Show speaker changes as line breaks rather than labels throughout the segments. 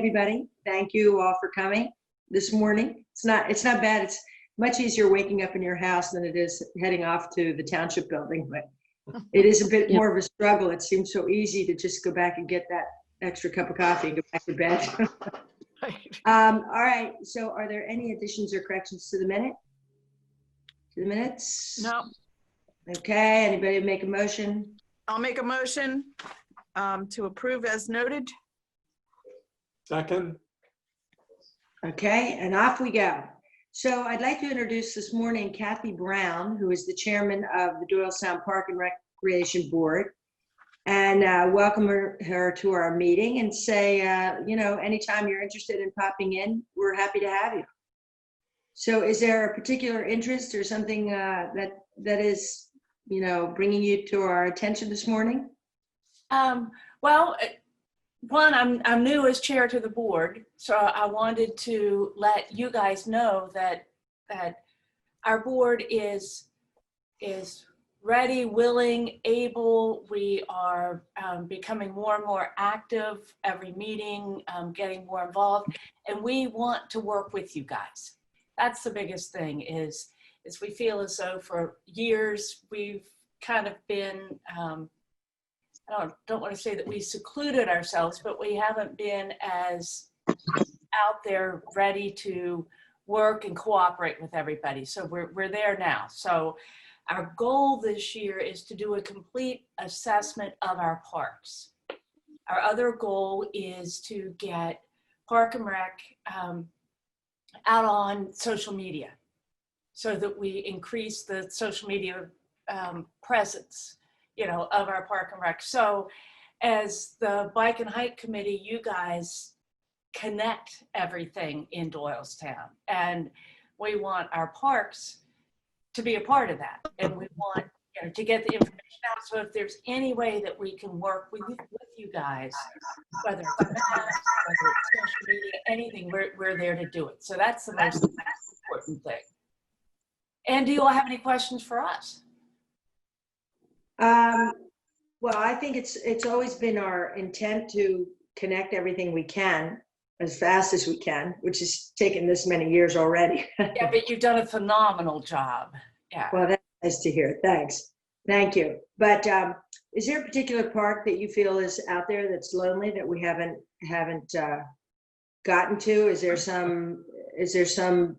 everybody. Thank you all for coming this morning. It's not bad. It's much easier waking up in your house than it is heading off to the township building, but it is a bit more of a struggle. It seems so easy to just go back and get that extra cup of coffee and go back to bed. All right, so are there any additions or corrections to the minute? To the minutes?
No.
Okay, anybody make a motion?
I'll make a motion to approve as noted.
Second.
Okay, and off we go. So I'd like to introduce this morning Kathy Brown, who is the chairman of the Doylestown Park and Recreation Board, and welcome her to our meeting and say, anytime you're interested in popping in, we're happy to have you. So is there a particular interest or something that is, bringing you to our attention this morning?
Well, one, I'm new as chair to the board, so I wanted to let you guys know that our board is ready, willing, able. We are becoming more and more active every meeting, getting more involved, and we want to work with you guys. That's the biggest thing is we feel as though for years we've kind of been, I don't want to say that we secluded ourselves, but we haven't been as out there ready to work and cooperate with everybody. So we're there now. So our goal this year is to do a complete assessment of our parks. Our other goal is to get Park and Rec out on social media so that we increase the social media presence, of our Park and Rec. So as the Bike and Hike Committee, you guys connect everything in Doylestown, and we want our parks to be a part of that. And we want to get the information out. So if there's any way that we can work with you guys, whether it's maps, whether it's social media, anything, we're there to do it. So that's the most important thing. And do you all have any questions for us?
Well, I think it's always been our intent to connect everything we can as fast as we can, which has taken this many years already.
Yeah, but you've done a phenomenal job. Yeah.
Well, that's nice to hear. Thanks. Thank you. But is there a particular park that you feel is out there that's lonely that we haven't gotten to? Is there some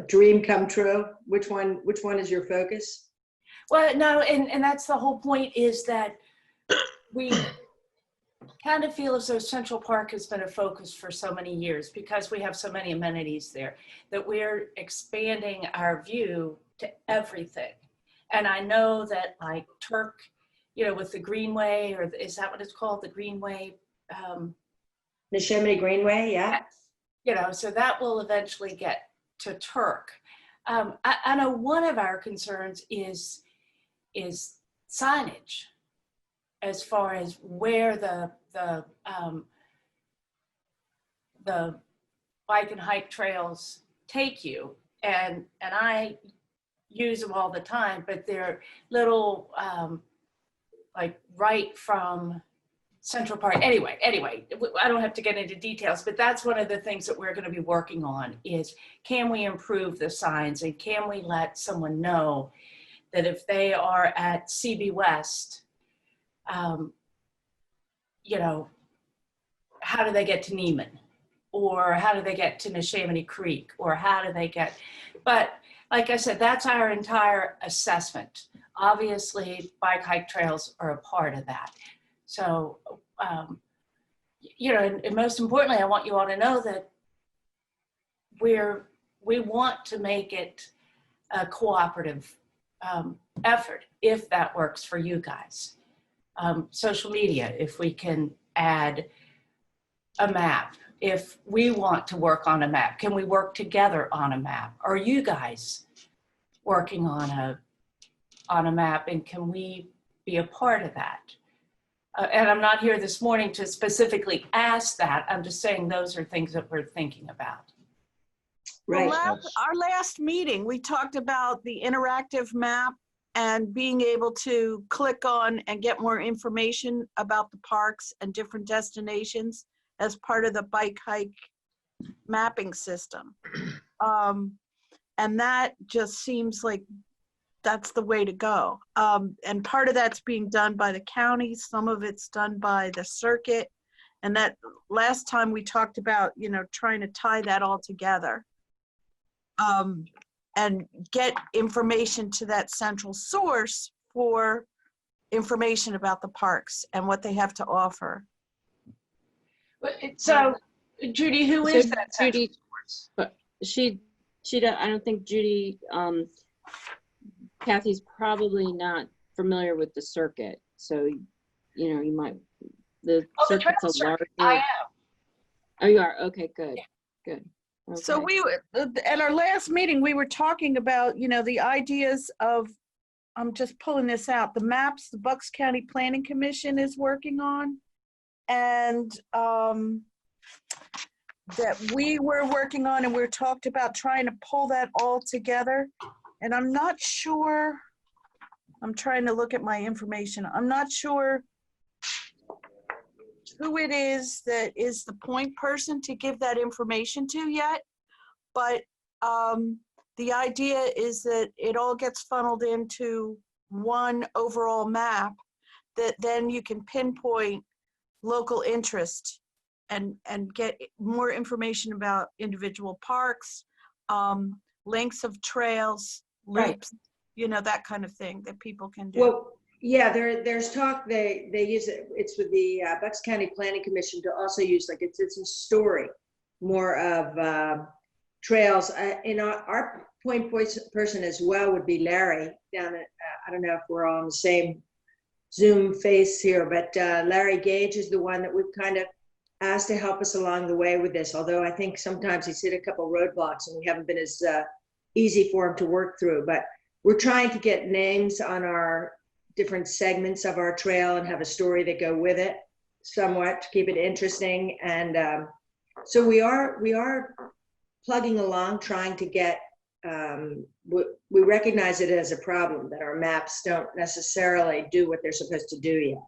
dream come true? Which one is your focus?
Well, no, and that's the whole point, is that we kind of feel as though Central Park has been a focus for so many years because we have so many amenities there that we're expanding our view to everything. And I know that like Turk, with the Greenway, or is that what it's called? The Greenway?
Neshaminy Greenway, yeah.
So that will eventually get to Turk. I know one of our concerns is signage as far as where the bike and hike trails take you, and I use them all the time, but they're little like right from Central Park. Anyway, I don't have to get into details, but that's one of the things that we're going to be working on is, can we improve the signs, and can we let someone know that if they are at CB West, how do they get to Neiman, or how do they get to Neshaminy Creek, or how do they get, but like I said, that's our entire assessment. Obviously, bike hike trails are a part of that. So, and most importantly, I want you all to know that we want to make it a cooperative effort, if that works for you guys. Social media, if we can add a map, if we want to work on a map, can we work together on a map? Are you guys working on a map, and can we be a part of that? And I'm not here this morning to specifically ask that. I'm just saying those are things that we're thinking about.
Right.
Well, our last meeting, we talked about the interactive map and being able to click on and get more information about the parks and different destinations. as part of the bike hike mapping system. And that just seems like that's the way to go. And part of that's being done by the county. Some of it's done by the circuit. And that last time we talked about, you know, trying to tie that all together. And get information to that central source for information about the parks and what they have to offer.
So, Judy, who is
So
that
Judy,
central source?
but I don't think Judy, Kathy's probably not familiar with the circuit. So, you know, you might, the
The trail
circuit's a
circuit.
larger.
I am.
Oh, you are? Okay, good,
Yeah.
good. Okay.
So at our last meeting, we were talking about, you know, the ideas of, I'm just pulling this out, the maps the Bucks County Planning Commission is working on. And that we were working on, and we talked about trying to pull that all together. And I'm not sure, I'm trying to look at my information. I'm not sure who it is that is the point person to give that information to yet. But the idea is that it all gets funneled into one overall map that then you can pinpoint local interest and get more information about individual parks, lengths of trails, loops, you know, that kind of thing that people can do.
Well, yeah, there's talk, they use it, it's with the Bucks County Planning Commission to also use, like, it's a story, more of trails. In our point person as well would be Larry down at, I don't know if we're all on the same Zoom face here, but Larry Gage is the one that we've kind of asked to help us along the way with this, although I think sometimes he's hit a couple roadblocks and we haven't been as easy for him to work through. But we're trying to get names on our different segments of our trail and have a story that go with it somewhat to keep it interesting. And so we are plugging along, trying to get, we recognize it as a problem that our maps don't necessarily do what they're supposed to do yet.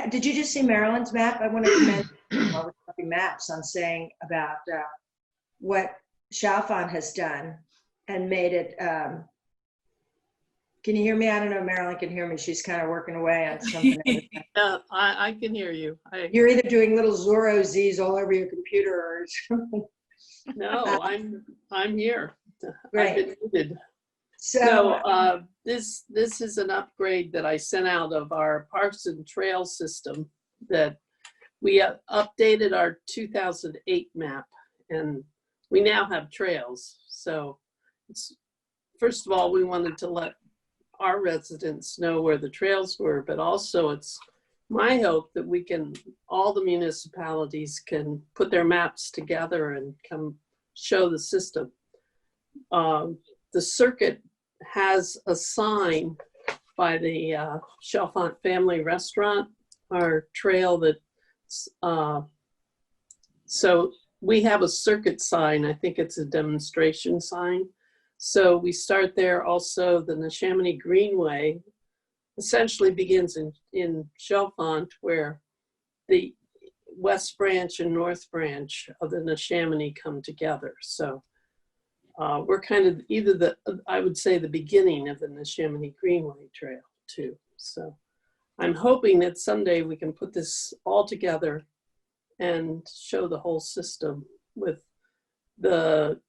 Did you just see Marilyn's map? I wanted to mention while we're talking maps on saying about what Chalfont has done and made it, can you hear me? I don't know if Marilyn can hear me. She's kind of working away on something.
I can hear you.
You're either doing little Zorro Z's all over your computer or something.
No, I'm here.
Right.
I've been muted.
So,
This is an upgrade that I sent out of our Parks and Trail system that we updated our 2008 map, and we now have trails. So first of all, we wanted to let our residents know where the trails were, but also it's my hope that all the municipalities can put their maps together and come show the system. The circuit has a sign by the Chalfont Family Restaurant, our trail so we have a circuit sign. I think it's a demonstration sign. So we start there. Also, the Neshaminy Greenway essentially begins in Chalfont, where the West Branch and North Branch of the Neshaminy come together. So we're kind of either I would say the beginning of the Neshaminy Greenway Trail too. So I'm hoping that someday we can put this all together and show the whole system with the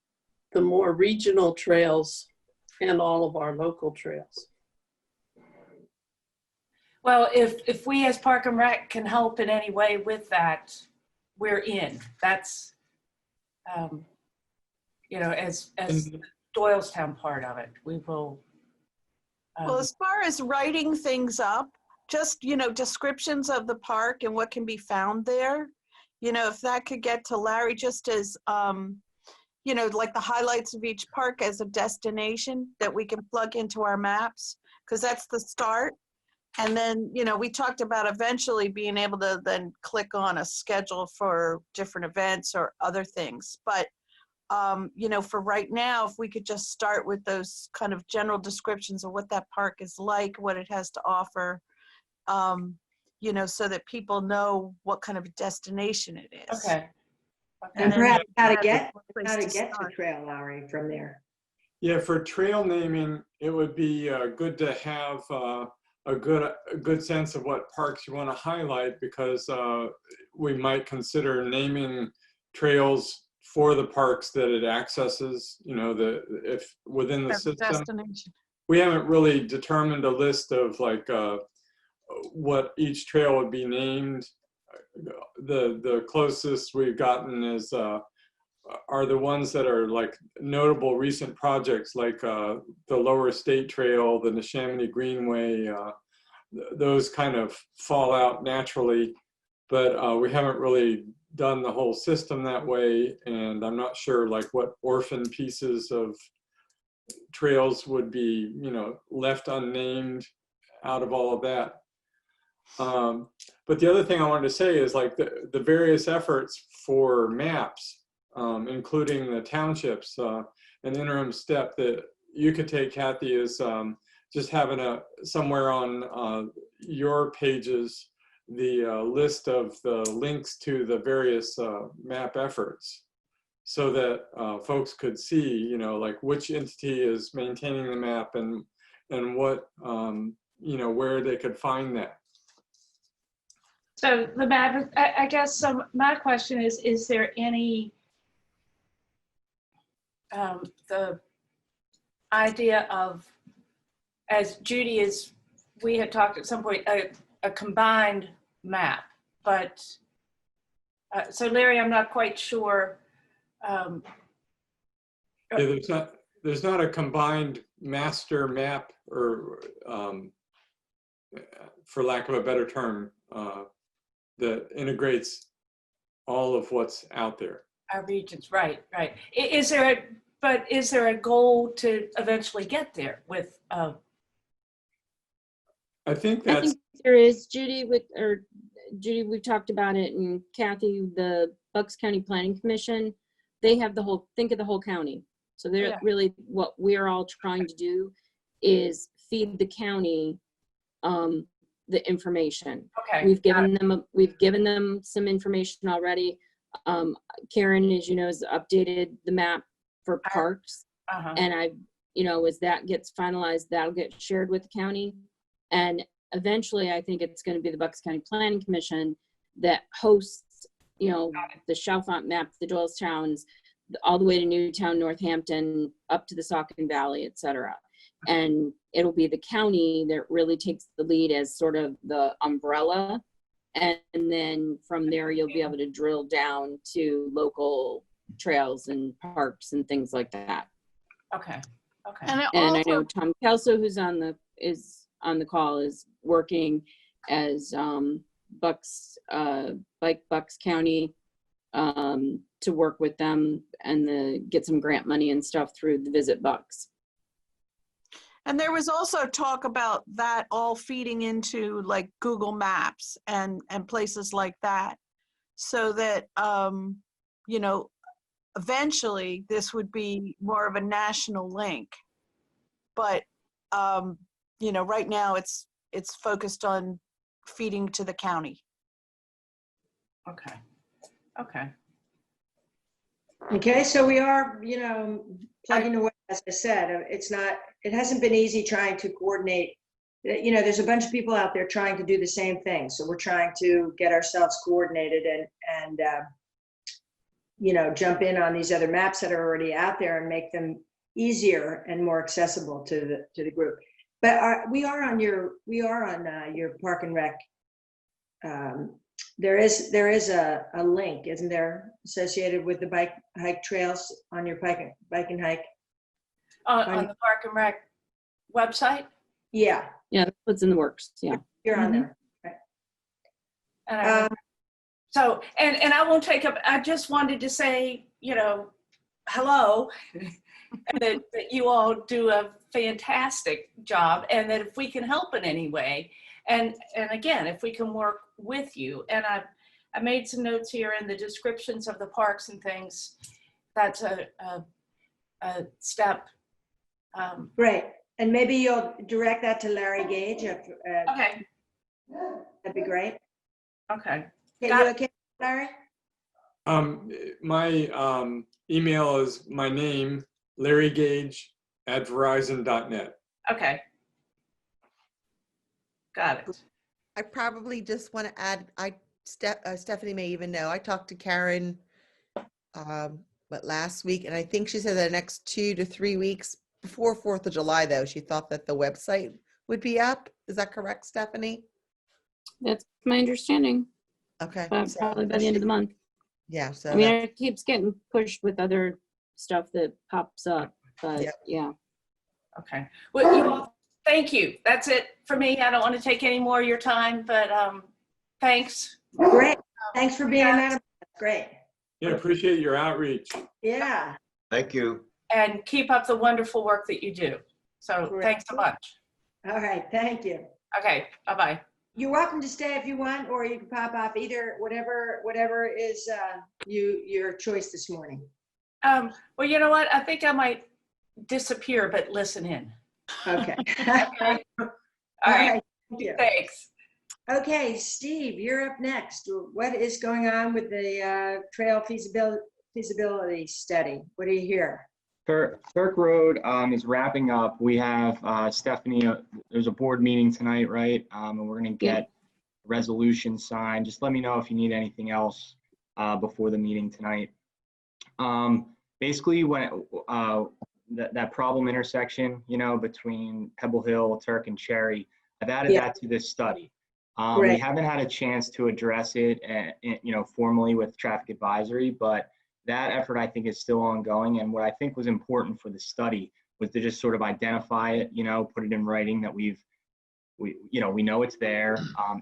more regional trails and all of our local trails.
Well, if we as Park and Rec can help in any way with that, we're in. That's, you know, as the Doylestown part of it, we will.
Well, as far as writing things up, just, you know, descriptions of the park and what can be found there, you know, if that could get to Larry just as, you know, like the highlights of each park as a destination that we can plug into our maps, because that's the start. And then, you know, we talked about eventually being able to then click on a schedule for different events or other things. But, you know, for right now, if we could just start with those kind of general descriptions of what that park is like, what it has to offer, you know, so that people know what kind of
Okay.
destination it is.
Okay.
And
then
perhaps how to
that's a
get
place
how to
to
get to
start.
Trail Lowry from there.
Yeah, for trail naming, it would be good to have a good sense of what parks you want to highlight, because we might consider naming trails for the parks that it accesses, you know, if within the
As a
system.
destination.
We haven't really determined a list of like what each trail would be named. The closest we've gotten is are the ones that are like notable recent projects, like the Lower State Trail, the Neshaminy Greenway. Those kind of fall out naturally, but we haven't really done the whole system that way, and I'm not sure like what orphan pieces of trails would be, you know, left unnamed out of all of that. But the other thing I wanted to say is like the various efforts for maps, including the townships, an interim step that you could take, Kathy, is just having somewhere on your pages the list of the links to the various map efforts, so that folks could see, you know, like which entity is maintaining the map and what, you know, where they could find that.
So the map, I guess, so my question is there any, the idea of, as Judy is, we had talked at some point, a combined map, but, so Larry, I'm not quite sure.
Yeah, there's not a combined master map, or for lack of a better term, that integrates all of what's out there.
Our regions, right. Is there a goal to eventually get there with?
I think
I
that's,
think there is, Judy, Judy, we've talked about it, and Kathy, the Bucks County Planning Commission, they have think of the whole county. So they're
Yeah.
really, what we're all trying to do is feed the county the information.
Okay.
We've given them some information already. Karen, as you know, has updated the map for parks.
Uh-huh.
And you know, as that gets finalized, that'll get shared with the county. And eventually, I think it's going to be the Bucks County Planning Commission that hosts, you know, the Chalfont map, the Doylestown's, all the way to Newtown, Northampton, up to the Saucon Valley, et cetera. And it'll be the county that really takes the lead as sort of the umbrella. And then from there, you'll be able to drill down to local trails and parks and things like that.
Okay.
And I know Tom Kelso, who's on the call, is working as Bucks County to work with them and get some grant money and stuff through the Visit Bucks.
And there was also talk about that all feeding into like Google Maps and places like that, so that, you know, eventually this would be more of a national link. But, you know, right now it's focused on feeding to the county.
Okay, so we are, you know, plugging away, as I said. It hasn't been easy trying to coordinate. You know, there's a bunch of people out there trying to do the same thing. So we're trying to get ourselves coordinated and you know, jump in on these other maps that are already out there and make them easier and more accessible to the group. But we are on your Park and Rec. There is a link, isn't there, associated with the bike hike trails on your bike and hike?
On the Park and Rec website?
Yeah.
Yeah, that's what's in the works. Yeah.
You're on there. Right.
And so, and I won't take up, I just wanted to say, you know, hello, and that you all do a fantastic job, and that if we can help in any way, and again, if we can work with you, and I made some notes here in the descriptions of the parks and things, that's a step.
Great. And maybe you'll direct that to Larry Gage.
Okay.
That'd be great.
Okay.
Okay,
Got
you
it.
okay, Larry?
My email is my name, larrygage@verizon.net.
Okay. Got it.
I probably just want to add, Stephanie may even know, I talked to Karen, last week, and I think she said the next 2 to 3 weeks before 4th of July, though, she thought that the website would be up. Is that correct, Stephanie?
That's my understanding,
Okay.
but
so
probably by
that
the end of
should-
the month.
Yeah, so
I mean,
that's-
it keeps getting pushed with other stuff that pops up, but
Yep.
yeah.
Okay. Well, you all, thank you. That's it for me. I don't want to take any more of your time, but thanks.
Great. Thanks for being
Yeah.
that. Great.
Yeah, appreciate your outreach.
Yeah.
Thank you.
And keep up the wonderful work that you do. So
Great.
thanks so much.
All right. Thank you.
Okay. Bye-bye.
You're welcome to stay if you want, or you can pop off either, whatever is your choice this morning.
Well, you know what? I think I might disappear, but listen in.
Okay.
Okay. All
All
right.
right. Thank you.
Thanks.
Okay, Steve, you're up next. What is going on with the trail feasibility study? What do you hear?
Turk Road is wrapping up. We have Stephanie, there's a board meeting tonight, right? And we're going to
Yeah.
get resolution signed. Just let me know if you need anything else before the meeting tonight. Basically, when that problem intersection, between Pebble Hill, Turk, and Cherry, I've added
Yeah.
that to this study. We
Great.
haven't had a chance to address it, formally with traffic advisory, but that effort I think is still ongoing. And what I think was important for the study was to just sort of identify it, put it in writing that we know it's there.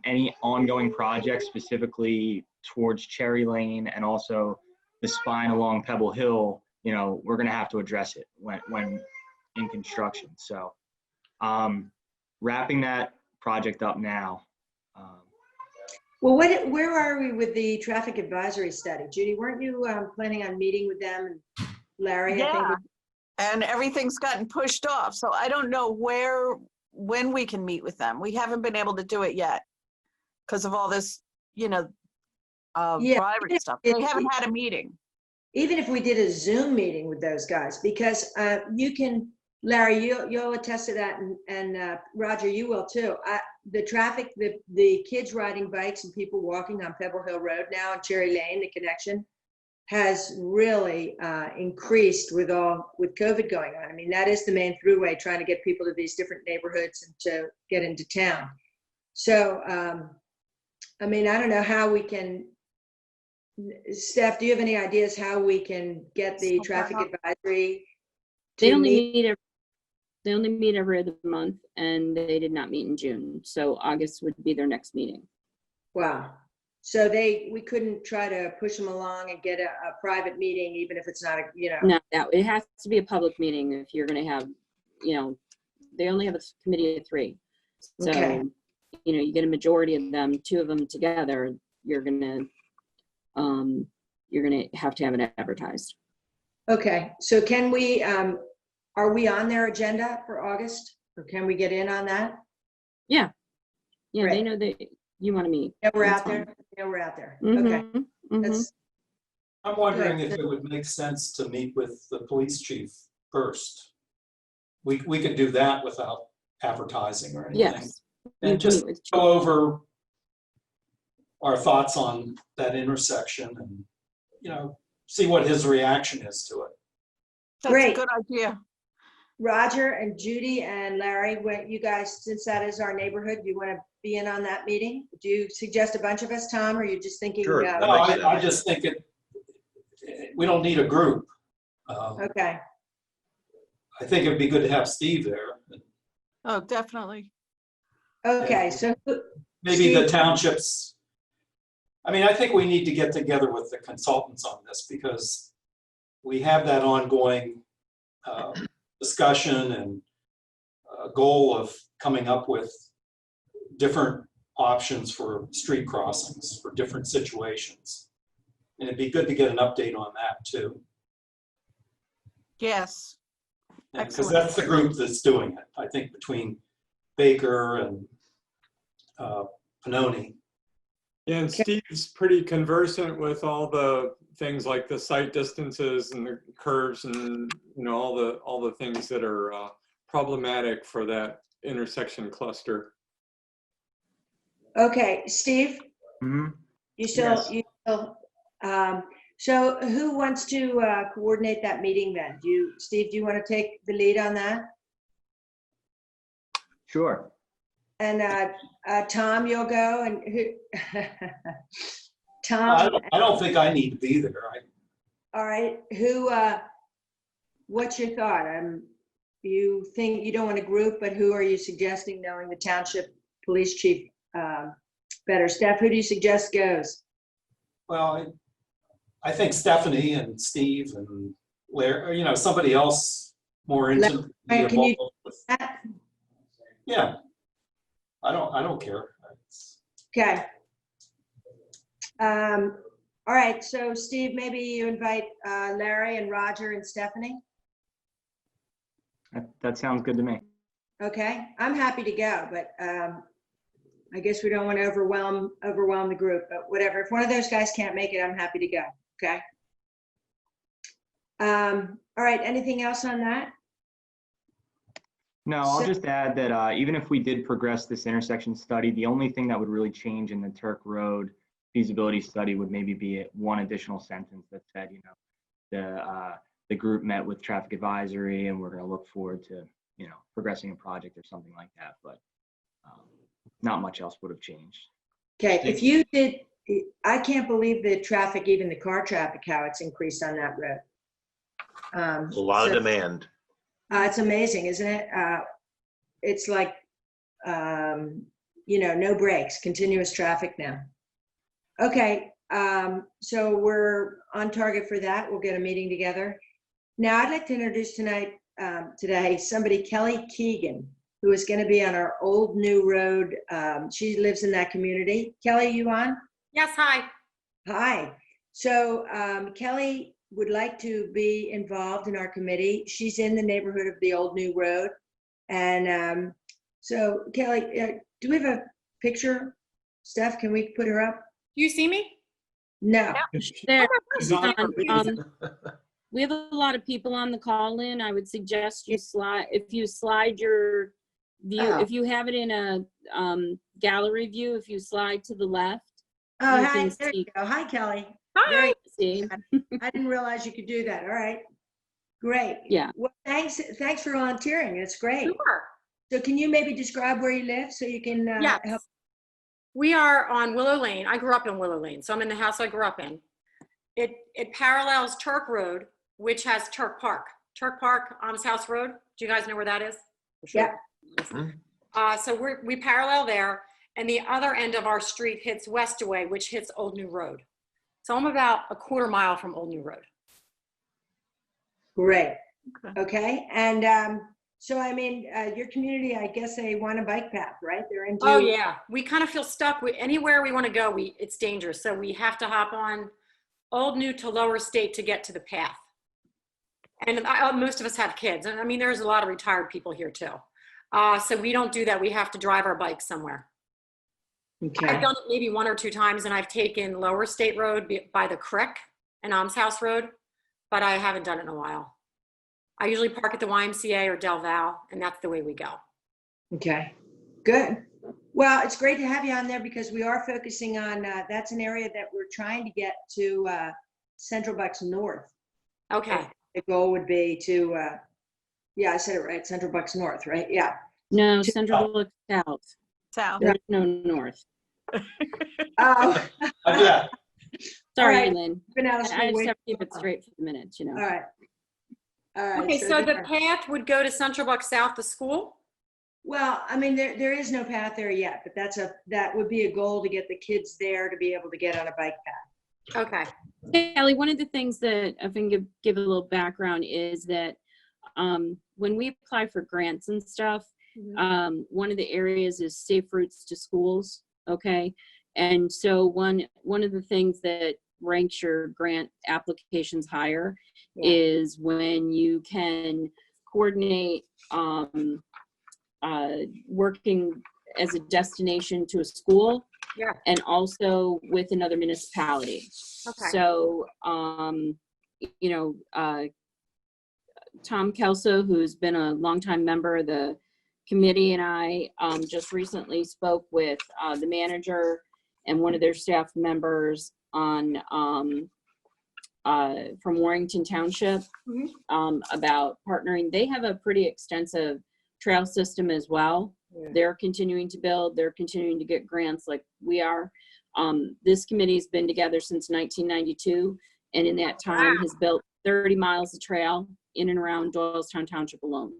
Any ongoing projects specifically towards Cherry Lane and also the spine along Pebble Hill, we're going to have to address it when in construction. So wrapping that project up now.
Well, where are we with the traffic advisory study? Judy, weren't you planning on meeting with them and Larry? I
Yeah,
think.
and everything's gotten pushed off. So I don't know when we can meet with them. We haven't been able to do it yet because of all this,
Yeah.
bribery stuff. They haven't had a meeting.
Even if we did a Zoom meeting with those guys, because you can, Larry, you'll attest to that, and Roger, you will too. The traffic, the kids riding bikes and people walking on Pebble Hill Road now and Cherry Lane, the connection has really increased with COVID going on. I mean, that is the main throughway, trying to get people to these different neighborhoods and to get into town. So, I mean, I don't know how we can. Steph, do you have any ideas how we can get the traffic advisory
They
to
only
meet?
They only meet every other month, and they did not meet in June. So August would be their next meeting.
Wow. So we couldn't try to push them along and get a private meeting, even if it's not
No, it has to be a public meeting if you're going to have, they only have a committee of 3. So,
Okay.
You get a majority of them, 2 of them together, you're going to have to have it advertised.
Okay. So can we, are we on their agenda for August, or can we get in on that?
Yeah, they
Great.
know that you want to meet.
Yeah, we're
That's
out there.
fine.
Yeah, we're out there. Okay.
Mhm, mhm.
That's,
I'm wondering
Good.
if it would make sense to meet with the police chief first. We could do that without advertising or anything.
Yes. you can
And just
meet with
go over our thoughts on that intersection and, see what his reaction is to it.
That's
Great.
a good idea.
Roger and Judy and Larry, you guys, since that is our neighborhood, you want to be in on that meeting? Do you suggest a bunch of us, Tom, or are you just thinking?
Sure.
No,
That makes
I
sense.
just think we don't need a group.
Okay.
I think it'd be good to have Steve there.
Oh, definitely.
Okay. So
Maybe the
Steve?
townships. I mean, I think we need to get together with the consultants on this because we have that ongoing discussion and goal of coming up with different options for street crossings for different situations. And it'd be good to get an update on that too.
Yes.
Because
Excellent.
that's the group that's doing it. I think between Baker and Pannoni.
Yeah, and Steve's pretty conversant with all the things like the sight distances and the curves and, you know, all the things that are problematic for that intersection cluster.
Okay, Steve,
Mhm.
Yes.
so who wants to coordinate that meeting then? Steve, do you want to take the lead on that?
Sure.
And Tom, you'll go and who?
I
Tom,
don't think I need to be there.
all right, what's your thought? You think you don't want a group, but who are you suggesting, knowing the township police chief better? Steph, who do you suggest goes?
Well, I think Stephanie and Steve and Larry, you know, somebody else more intimate.
Larry, can you do
with-
that?
Yeah. I don't care.
Okay. All right, so Steve, maybe you invite Larry and Roger and Stephanie?
That sounds good to me.
Okay, I'm happy to go, but I guess we don't want to overwhelm the group, but whatever. If one of those guys can't make it, I'm happy to go, okay? All right, anything else on that?
No, I'll
So-
just add that even if we did progress this intersection study, the only thing that would really change in the Turk Road feasibility study would maybe be one additional sentence that said, you know, the group met with traffic advisory and we're going to look forward to, you know, progressing a project or something like that. But not much else would have changed.
Okay, if you did, I can't believe the traffic, even the car traffic, how it's increased on that road.
A lot of demand.
It's amazing, isn't it? It's like, you know, no brakes, continuous traffic now. Okay, so we're on target for that. We'll get a meeting together. Now I'd like to introduce today, somebody, Kelly Keegan, who is going to be on our Old New Road. She lives in that community. Kelly, you on?
Yes, hi.
Hi. So Kelly would like to be involved in our committee. She's in the neighborhood of the Old New Road. And so Kelly, do we have a picture? Steph, can we put her up?
Do you see me?
No.
There,
She's on our
we have a lot of people on the call in. I would suggest you slide your view,
Oh.
if you have it in a gallery view, if you slide to the left.
Oh,
You
hi,
can
there you
see-
go. Hi, Kelly.
Hi.
See,
I didn't realize you could do that. All right. Great.
Yeah.
Well, thanks for volunteering. It's great.
Sure.
So can you maybe describe where you live so you can
Yes.
help?
We are on Willow Lane. I grew up in Willow Lane, so I'm in the house I grew up in. It parallels Turk Road, which has Turk Park. Turk Park, Alms House Road. Do you guys know where that is? I'm sure.
Yeah.
So we parallel there, and the other end of our street hits Westaway, which hits Old New Road. So I'm about a quarter mile from Old New Road.
Great. Okay. And so, I mean, your community, I guess they want a bike path, right? They're into.
Oh yeah, we kind of feel stuck. Anywhere we want to go, it's dangerous. So we have to hop on Old New to Lower State to get to the path. And most of us have kids. And I mean, there's a lot of retired people here too. So we don't do that. We have to drive our bikes somewhere.
Okay.
I've done it maybe 1 or 2 times, and I've taken Lower State Road by the Creek and Alms House Road, but I haven't done it in a while. I usually park at the YMCA or Del Val, and that's the way we go.
Okay. Good. Well, it's great to have you on there because we are focusing on, that's an area that we're trying to get to Central Bucks North.
Okay.
The goal would be to, yeah, I said it right, Central Bucks North, right? Yeah.
no, Central Bucks South.
South.
There's no north.
Oh.
Yeah.
Sorry,
right.
Lynn.
Been out of
I
school
just
way
have to keep
too
it
long.
straight for the minutes, you know.
All right. All right.
Okay, so the
there-
path would go to Central Bucks South, the school?
Well, I mean, there is no path there yet, but that would be a goal to get the kids there to be able to get on a bike path.
Okay.
Kelly, one of the things that I think give a little background is that when we apply for grants and stuff, one of the areas is safe routes to schools. Okay. And so one of the things that ranks your grant applications higher is when you can coordinate working as a destination to a school
Yeah.
and also with another municipality.
Okay.
So, Tom Kelso, who's been a longtime member of the committee, and I just recently spoke with the manager and one of their staff members on from Warrington Township about partnering. They have a pretty extensive trail system as well.
Yeah.
They're continuing to build, they're continuing to get grants like we are. This committee's been together since 1992, and in that time has built 30 miles of trail in and around Doylestown Township alone.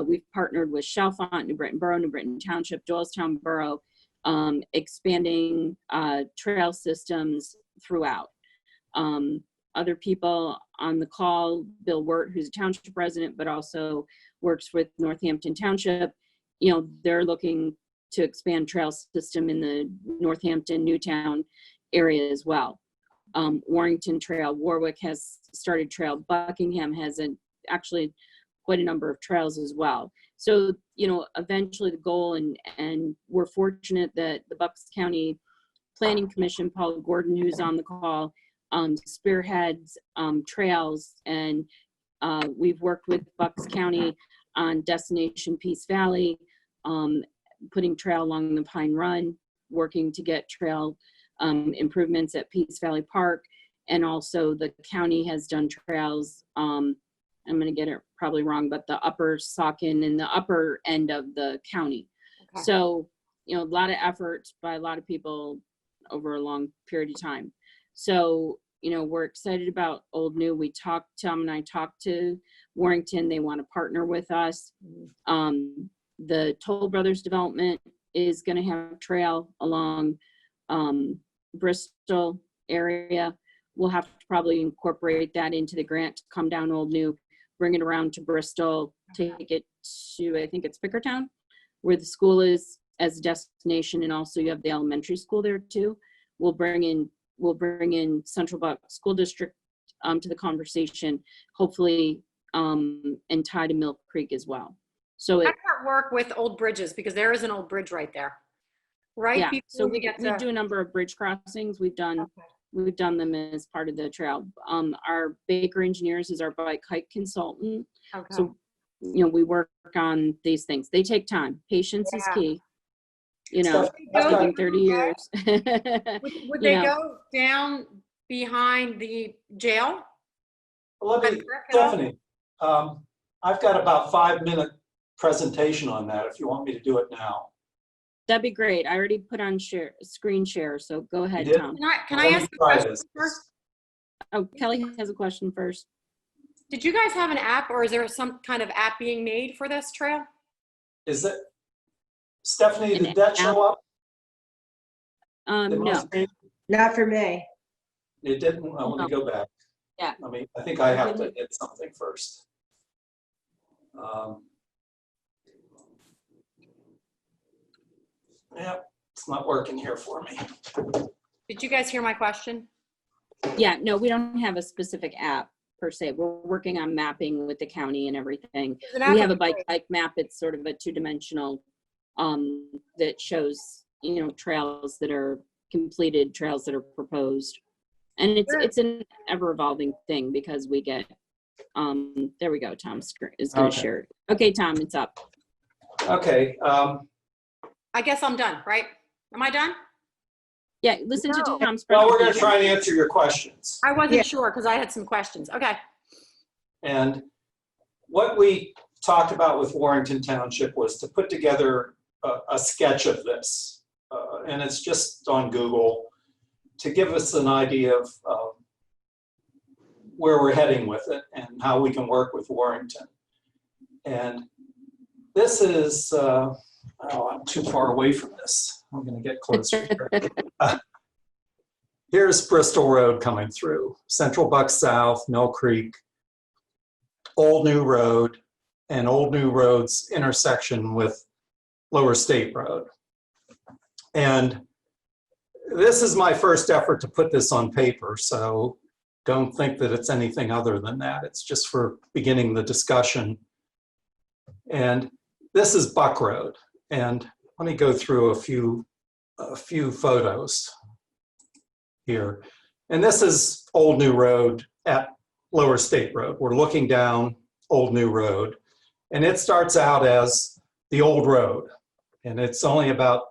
We've partnered with Chalfont, New Britain Borough, New Britain Township, Doylestown Borough, expanding trail systems throughout. Other people on the call, Bill Wirt, who's a township resident, but also works with Northampton Township. You know, they're looking to expand trail system in the Northampton, Newtown area as well. Warrington Trail, Warwick has started trail, Buckingham has actually quite a number of trails as well. So, you know, eventually the goal, and we're fortunate that the Bucks County Planning Commission, Paul Gordon, who's on the call, spearheads trails, and we've worked with Bucks County on Destination Peace Valley, putting trail along the Pine Run, working to get trail improvements at Peace Valley Park, and also the county has done trails. I'm going to get it probably wrong, but the upper Saucon and the upper end of the county.
Okay.
So, you know, a lot of efforts by a lot of people over a long period of time. So, you know, we're excited about Old New. Tom and I talked to Warrington. They want to partner with us. The Toll Brothers development is going to have trail along Bristol area. We'll have to probably incorporate that into the grant to come down Old New, bring it around to Bristol, take it to, I think it's Pickertown, where the school is as a destination, and also you have the elementary school there too. We'll bring in Central Bucks School District to the conversation, hopefully, and tie to Mill Creek as well. So
How does that work with old bridges? Because there is an old bridge right there, right?
yeah, so
Before
we do a number of bridge crossings. We've done them as part of the trail. Our Baker Engineers is our bike hike consultant.
Okay.
So, you know, we work on these things. They take time. Patience is key. You know, it's taken 30 years.
Would they go down behind the jail?
Let me, Stephanie, I've got about 5-minute presentation on that if you want me to do it now.
That'd be great. I already put on screen share, so go ahead, Tom.
Can I ask a question first?
Oh, Kelly has a question first.
Did you guys have an app, or is there some kind of app being made for this trail?
Is that, Stephanie, did that show up?
No.
Not for me.
It didn't? Let me go back.
Yeah.
I think I have to hit something first. Yeah, it's not working here for me.
Did you guys hear my question?
Yeah, no, we don't have a specific app per se. We're working on mapping with the county and everything. We have a bike map. It's sort of a two-dimensional that shows, you know, trails that are completed, trails that are proposed. And it's an ever-evolving thing because we get, there we go, Tom is going to share it. Okay, Tom, it's up.
Okay.
I guess I'm done, right? Am I done?
Yeah, listen to Tom's presentation.
Well, we're going to try and answer your questions.
I wasn't sure because I had some questions. Okay.
And what we talked about with Warrington Township was to put together a sketch of this. And it's just on Google to give us an idea of where we're heading with it and how we can work with Warrington. And this is, oh, I'm too far away from this. I'm going to get closer. Here's Bristol Road coming through. Central Bucks South, Mill Creek, Old New Road, and Old New Road's intersection with Lower State Road. And this is my first effort to put this on paper, so don't think that it's anything other than that. It's just for beginning the discussion. And this is Buck Road. And let me go through a few a few photos here. And this is Old New Road at Lower State Road. We're looking down Old New Road, and it starts out as the old road, and it's only about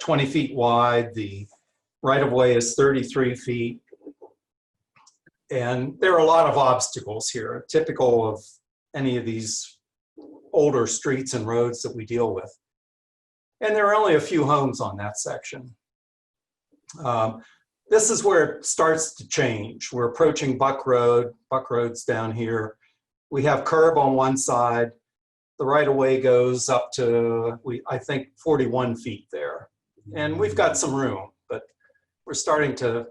20 feet wide. The right-of-way is 33 feet. And there are a lot of obstacles here, typical of any of these older streets and roads that we deal with. And there are only a few homes on that section. This is where it starts to change. We're approaching Buck Road. Buck Road's down here. We have curb on one side. The right-of-way goes up to, I think, 41 feet there. And we've got some room, but it's starting to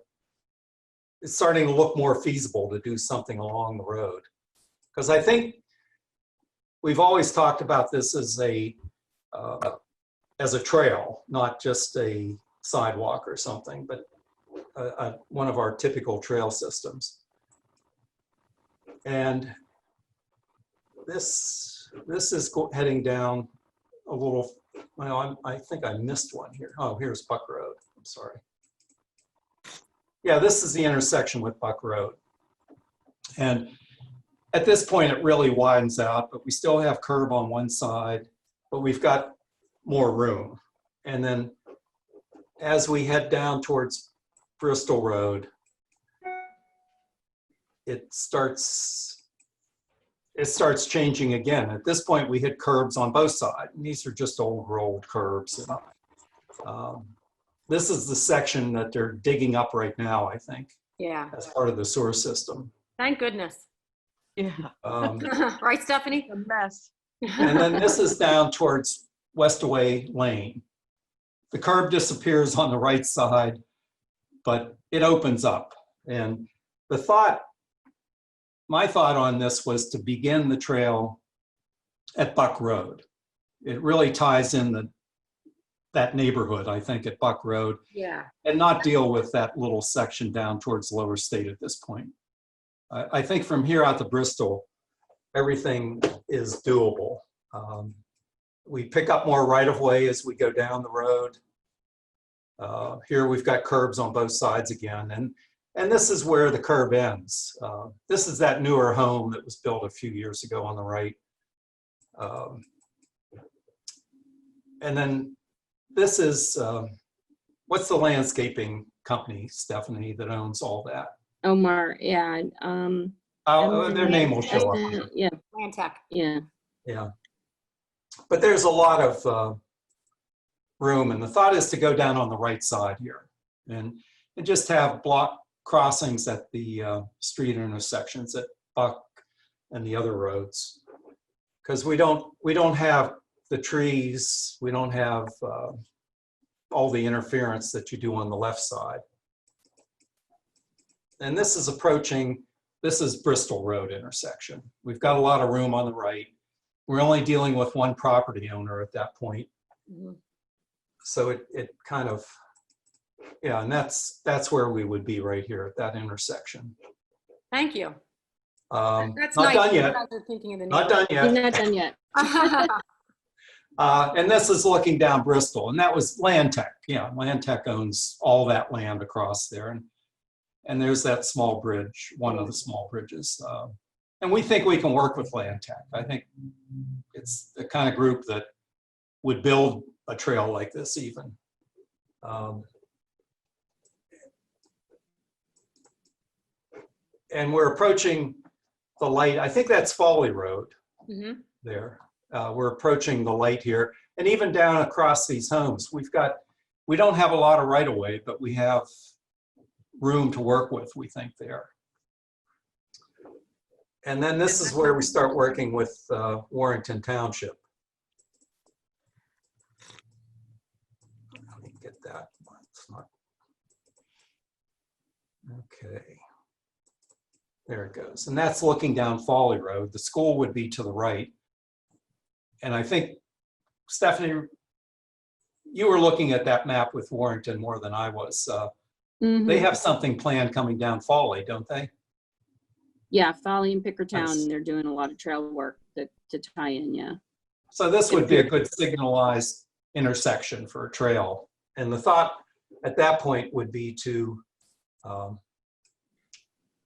look more feasible to do something along the road. Because I think we've always talked about this as a trail, not just a sidewalk or something, but one of our typical trail systems. And this is heading down a little, well, I think I missed one here. Oh, here's Buck Road, I'm sorry. Yeah, this is the intersection with Buck Road. And at this point, it really widens out, but we still have curb on one side, but we've got more room. And then as we head down towards Bristol Road, it starts changing again. At this point, we hit curbs on both sides. And these are just old rolled curbs. This is the section that they're digging up right now, I think.
Yeah.
As part of the sewer system.
Thank goodness.
Yeah.
Right, Stephanie?
A mess.
And then this is down towards Westaway Lane. The curb disappears on the right side, but it opens up. And my thought on this was to begin the trail at Buck Road. It really ties in that neighborhood, I think, at Buck Road.
Yeah.
And not deal with that little section down towards Lower State at this point. I think from here out to Bristol, everything is doable. We pick up more right-of-way as we go down the road. Here we've got curbs on both sides again, and this is where the curb ends. This is that newer home that was built a few years ago on the right. And then this is, what's the landscaping company, Stephanie, that owns all that?
Omar, yeah.
Their name will show up.
Yeah.
Land Tech.
Yeah.
Yeah. But there's a lot of room, and the thought is to go down on the right side here and just have block crossings at the street intersections at Buck and the other roads. Because we don't have the trees, we don't have all the interference that you do on the left side. And this is Bristol Road intersection. We've got a lot of room on the right. We're only dealing with one property owner at that point.
Mm-hmm.
So it kind of, yeah, and that's where we would be right here at that intersection.
Thank you. That's
not
nice.
done yet.
You guys are thinking of the
Not done yet.
He's not done yet.
And this is looking down Bristol, and that was Land Tech. Yeah, Land Tech owns all that land across there. And there's that small bridge, one of the small bridges. And we think we can work with Land Tech. I think it's the kind of group that would build a trail like this even. And we're approaching the light. I think that's Folly Road there. We're approaching the light here. And even down across these homes, we don't have a lot of right of way, but we have room to work with, we think, there. And then this is where we start working with Warrington Township. Let me get that. It's not. Okay. There it goes. And that's looking down Folly Road. The school would be to the right. And I think, Stephanie, you were looking at that map with Warrington more than I was. They have something planned coming down Folly, don't they?
Yeah, Folly and Pickertown,
Nice.
they're doing a lot of trail work to tie in, yeah.
So this would be a good signalized intersection for a trail And the thought at that point would be to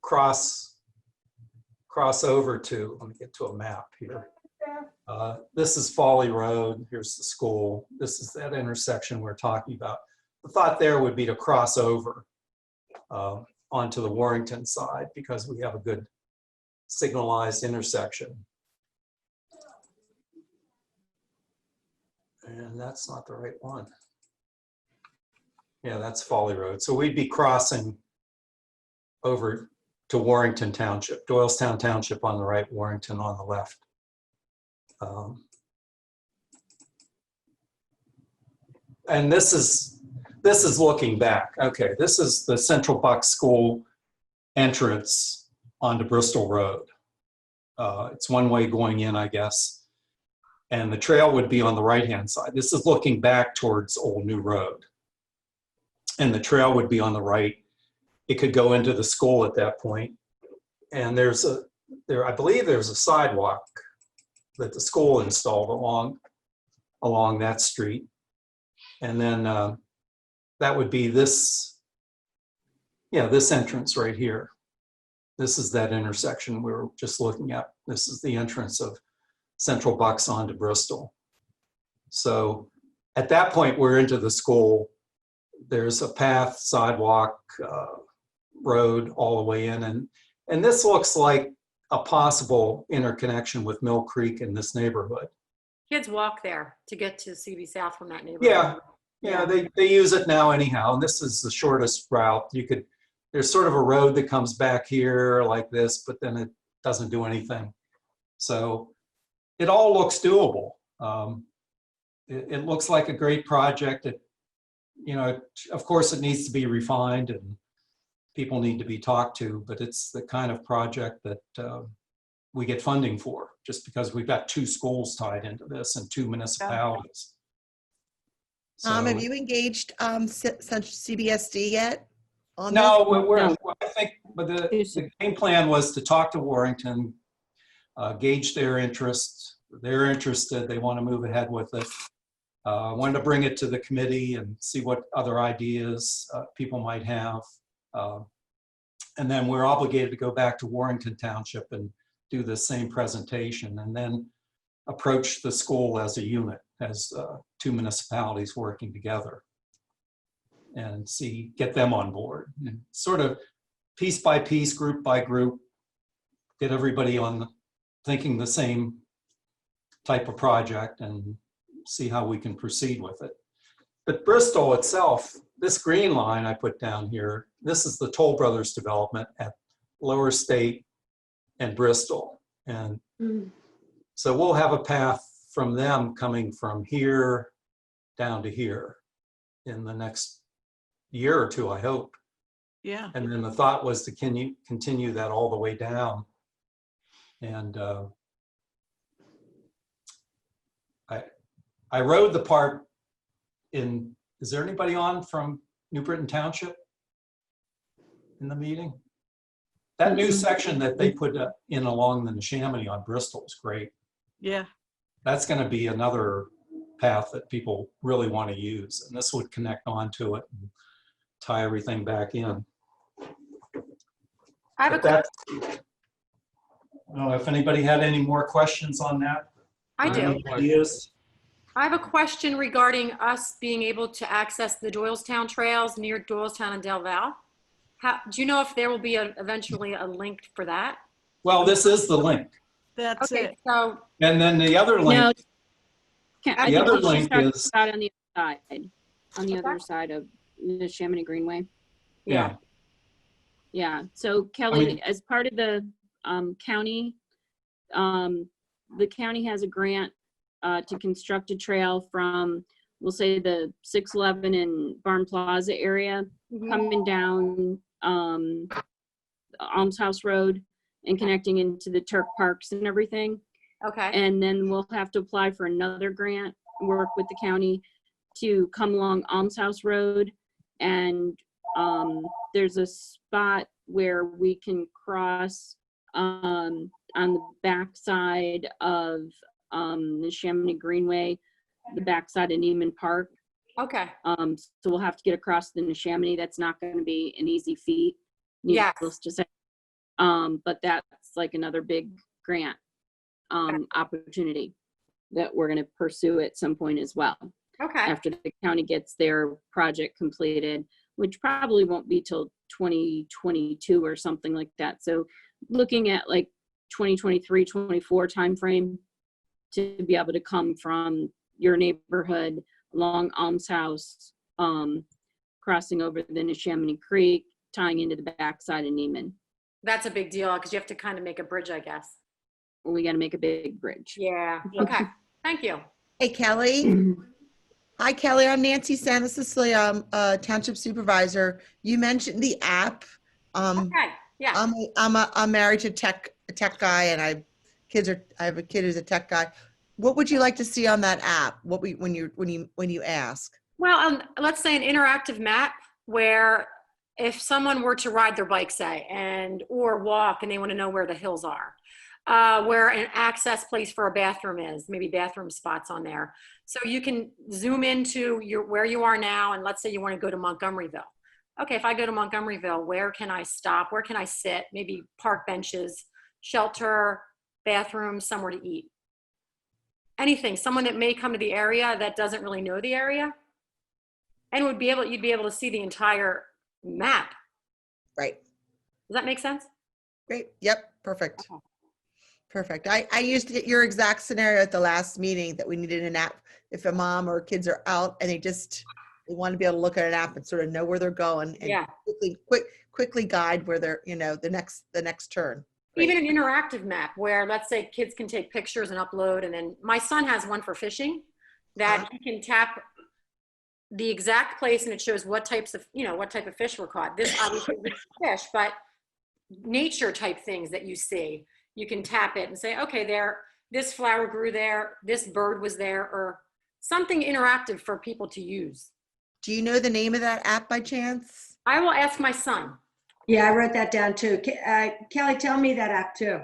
cross over to, let me get to a map here. This is Folly Road. Here's the school. This is that intersection we're talking about. The thought there would be to cross over onto the Warrington side because we have a good signalized intersection. And that's not the right one. Yeah, that's Folly Road. So we'd be crossing over to Warrington Township, Doylestown Township on the right, Warrington on the left. And this is looking back. Okay, this is the Central Bucks School entrance onto Bristol Road. It's one way going in, I guess. And the trail would be on the right-hand side. This is looking back towards Old New Road. And the trail would be on the right. It could go into the school at that point. And I believe there's a sidewalk that the school installed along that street. And then that would be this entrance right here. This is that intersection we were just looking at. This is the entrance of Central Bucks onto Bristol. So at that point, we're into the school. There's a path, sidewalk, road all the way in. And this looks like a possible interconnection with Mill Creek in this neighborhood.
Kids walk there to get to CB South from that neighborhood.
Yeah, they use it now anyhow. And this is the shortest route. There's sort of a road that comes back here like this, but then it doesn't do anything. So it all looks doable. It looks like a great project. Of course, it needs to be refined and people need to be talked to, but it's the kind of project that we get funding for, just because we've got 2 schools tied into this and 2 municipalities.
Have you engaged CBSD yet?
No, I think the game plan was to talk to Warrington, gauge their interest. They're interested. They want to move ahead with it. I wanted to bring it to the committee and see what other ideas people might have. And then we're obligated to go back to Warrington Township and do the same presentation and then approach the school as a unit, as 2 municipalities working together and get them on board and sort of piece by piece, group by group, get everybody thinking the same type of project and see how we can proceed with it. But Bristol itself, this green line I put down here, this is the Toll Brothers development at Lower State and Bristol. And so we'll have a path from them coming from here down to here in the next year or 2, I hope.
Yeah.
And then the thought was to continue that all the way down. And I rode the part is there anybody on from New Britain Township in the meeting? That new section that they put in along the Neshaminy on Bristol is great.
Yeah.
That's going to be another path that people really want to use. And this would connect onto it and tie everything back in.
I have
I don't know if anybody had any more questions on that.
I do.
Any ideas?
I have a question regarding us being able to access the Doylestown trails near Doylestown and Del Val. Do you know if there will be eventually a link for that?
Well, this is the link.
That's
Okay,
it.
so
And then the other link,
I
the other
think she's
link
talking
is,
about on the
Okay.
other side of the Chamonix Greenway.
yeah.
Yeah, so Kelly,
mean-
as part of the county has a grant to construct a trail from, we'll say, the 611 and Barn Plaza area, coming down Alms House Road and connecting into the Turk Parks and everything.
okay,
And then we'll have to apply for another grant, work with the county to come along Alms House Road. And there's a spot where we can cross on the backside of the Chamonix Greenway, the backside of Neiman Park.
Okay.
So we'll have to get across the Neshaminy. That's not going to be an easy feat.
Yes.
Needless to say. But that's like another big grant opportunity that we're going to pursue at some point as well.
Okay.
After the county gets their project completed, which probably won't be till 2022 or something like that. So looking at like 2023, 24 timeframe to be able to come from your neighborhood along Alms House, crossing over the Neshaminy Creek, tying into the backside of Neiman.
That's a big deal because you have to kind of make a bridge, I guess.
We got to make a big bridge.
Yeah. Okay. Thank you.
Hey, Kelly. Hi, Kelly. I'm Nancy Santa Cecilia. I'm Township Supervisor. You mentioned the app.
Okay. Yeah.
I'm married to a tech guy, and I have a kid who's a tech guy. What would you like to see on that app? When you ask?
Well, let's say an interactive map where if someone were to ride their bike, say, or walk, and they want to know where the hills are, where an access place for a bathroom is, maybe bathroom spots on there. So you can zoom into where you are now, and let's say you want to go to Montgomeryville. Okay, if I go to Montgomeryville, where can I stop? Where can I sit? Maybe park benches, shelter, bathrooms, somewhere to eat. Anything, someone that may come to the area that doesn't really know the area, and you'd be able to see the entire map.
Right.
Does that make sense?
Great. Yep. Perfect. Okay. Perfect. I used your exact scenario at the last meeting that we needed an app if a mom or kids are out and they want to be able to look at an app and sort of know where they're going and quickly guide where they're, the next turn. Great.
Even an interactive map where, let's say, kids can take pictures and upload, and then my son has one for fishing that he can tap the exact place and it shows what type of fish were caught. This obviously is fish, but nature type things that you see, you can tap it and say, okay, this flower grew there, this bird was there, or something interactive for people to use.
Do you know the name of that app by chance?
I will ask my son.
Yeah, I wrote that down too. Kelly, tell me that app too.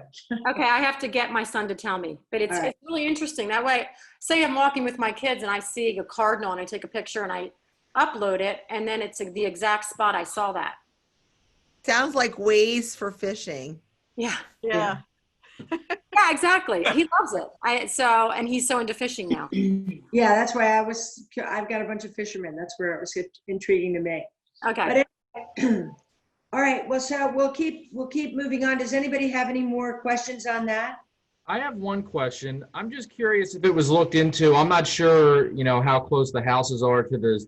Okay, I have to get my son to tell me, but it's really interesting. That way, say I'm walking with my kids and I see a cardinal and I take a picture and I upload it, and then it's the exact spot I saw that.
Sounds like Waze for fishing.
Yeah.
Yeah.
Yeah, exactly. He loves it. And he's so into fishing now.
Yeah, that's why I've got a bunch of fishermen. That's where it was intriguing to me.
Okay.
But all right. Well, so we'll keep moving on. Does anybody have any more questions on that?
I have one question. I'm just curious if it was looked into. I'm not sure, how close the houses are to this.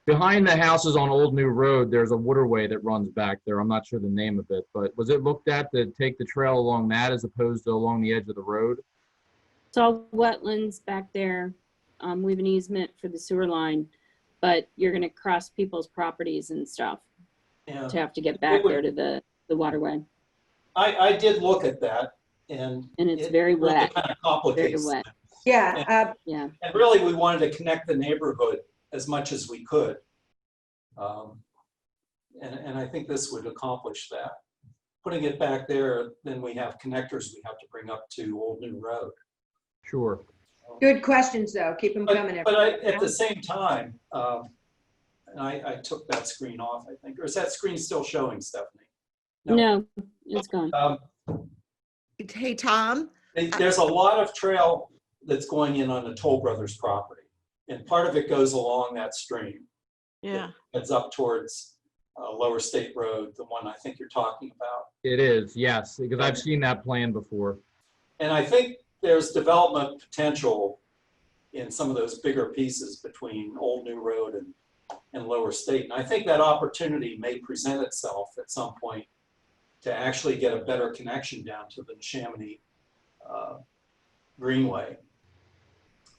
Behind the houses on Old New Road, there's a waterway that runs back there. I'm not sure the name of it, but was it looked at to take the trail along that as opposed to along the edge of the road?
It's all wetlands back there. We have an easement for the sewer line, but you're going to cross people's properties and stuff to have to get back there to the waterway.
I did look at that, and
it's very
really
wet.
kind of complicates.
Very wet.
Yeah.
Yeah.
And really, we wanted to connect the neighborhood as much as we could. And I think this would accomplish that. Putting it back there, then we have connectors we have to bring up to Old New Road.
Sure.
Good questions, though. Keep them coming.
But at the same time, and I took that screen off, I think. Or is that screen still showing, Stephanie?
No, it's gone.
Hey, Tom.
There's a lot of trail that's going in on the Toll Brothers property. And part of it goes along that stream.
Yeah.
It's up towards Lower State Road, the one I think you're talking about.
It is, yes, because I've seen that plan before.
And I think there's development potential in some of those bigger pieces between Old New Road and Lower State. And I think that opportunity may present itself at some point to actually get a better connection down to the Neshaminy Greenway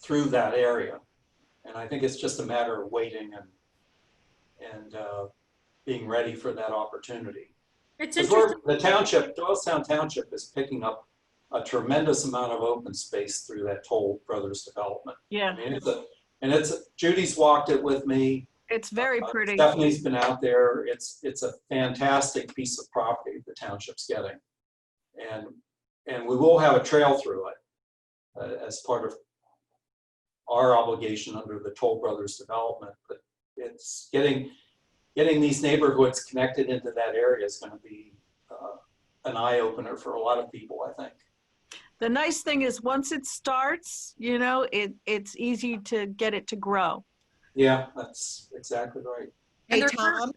through that area. And I think it's just a matter of waiting and being ready for that opportunity.
It's interesting.
The township, Doylestown Township, is picking up a tremendous amount of open space through that Toll Brothers development.
Yeah.
I mean, Judy's walked it with me.
It's very pretty.
Stephanie's been out there. It's a fantastic piece of property the township's getting, and we will have a trail through it as part of our obligation under the Toll Brothers development, but it's getting these neighborhoods connected into that area is going to be an eye opener for a lot of people, I think.
The nice thing is once it starts, you know, it's easy to get it to grow.
Yeah, that's exactly right.
And
Hey, Tom.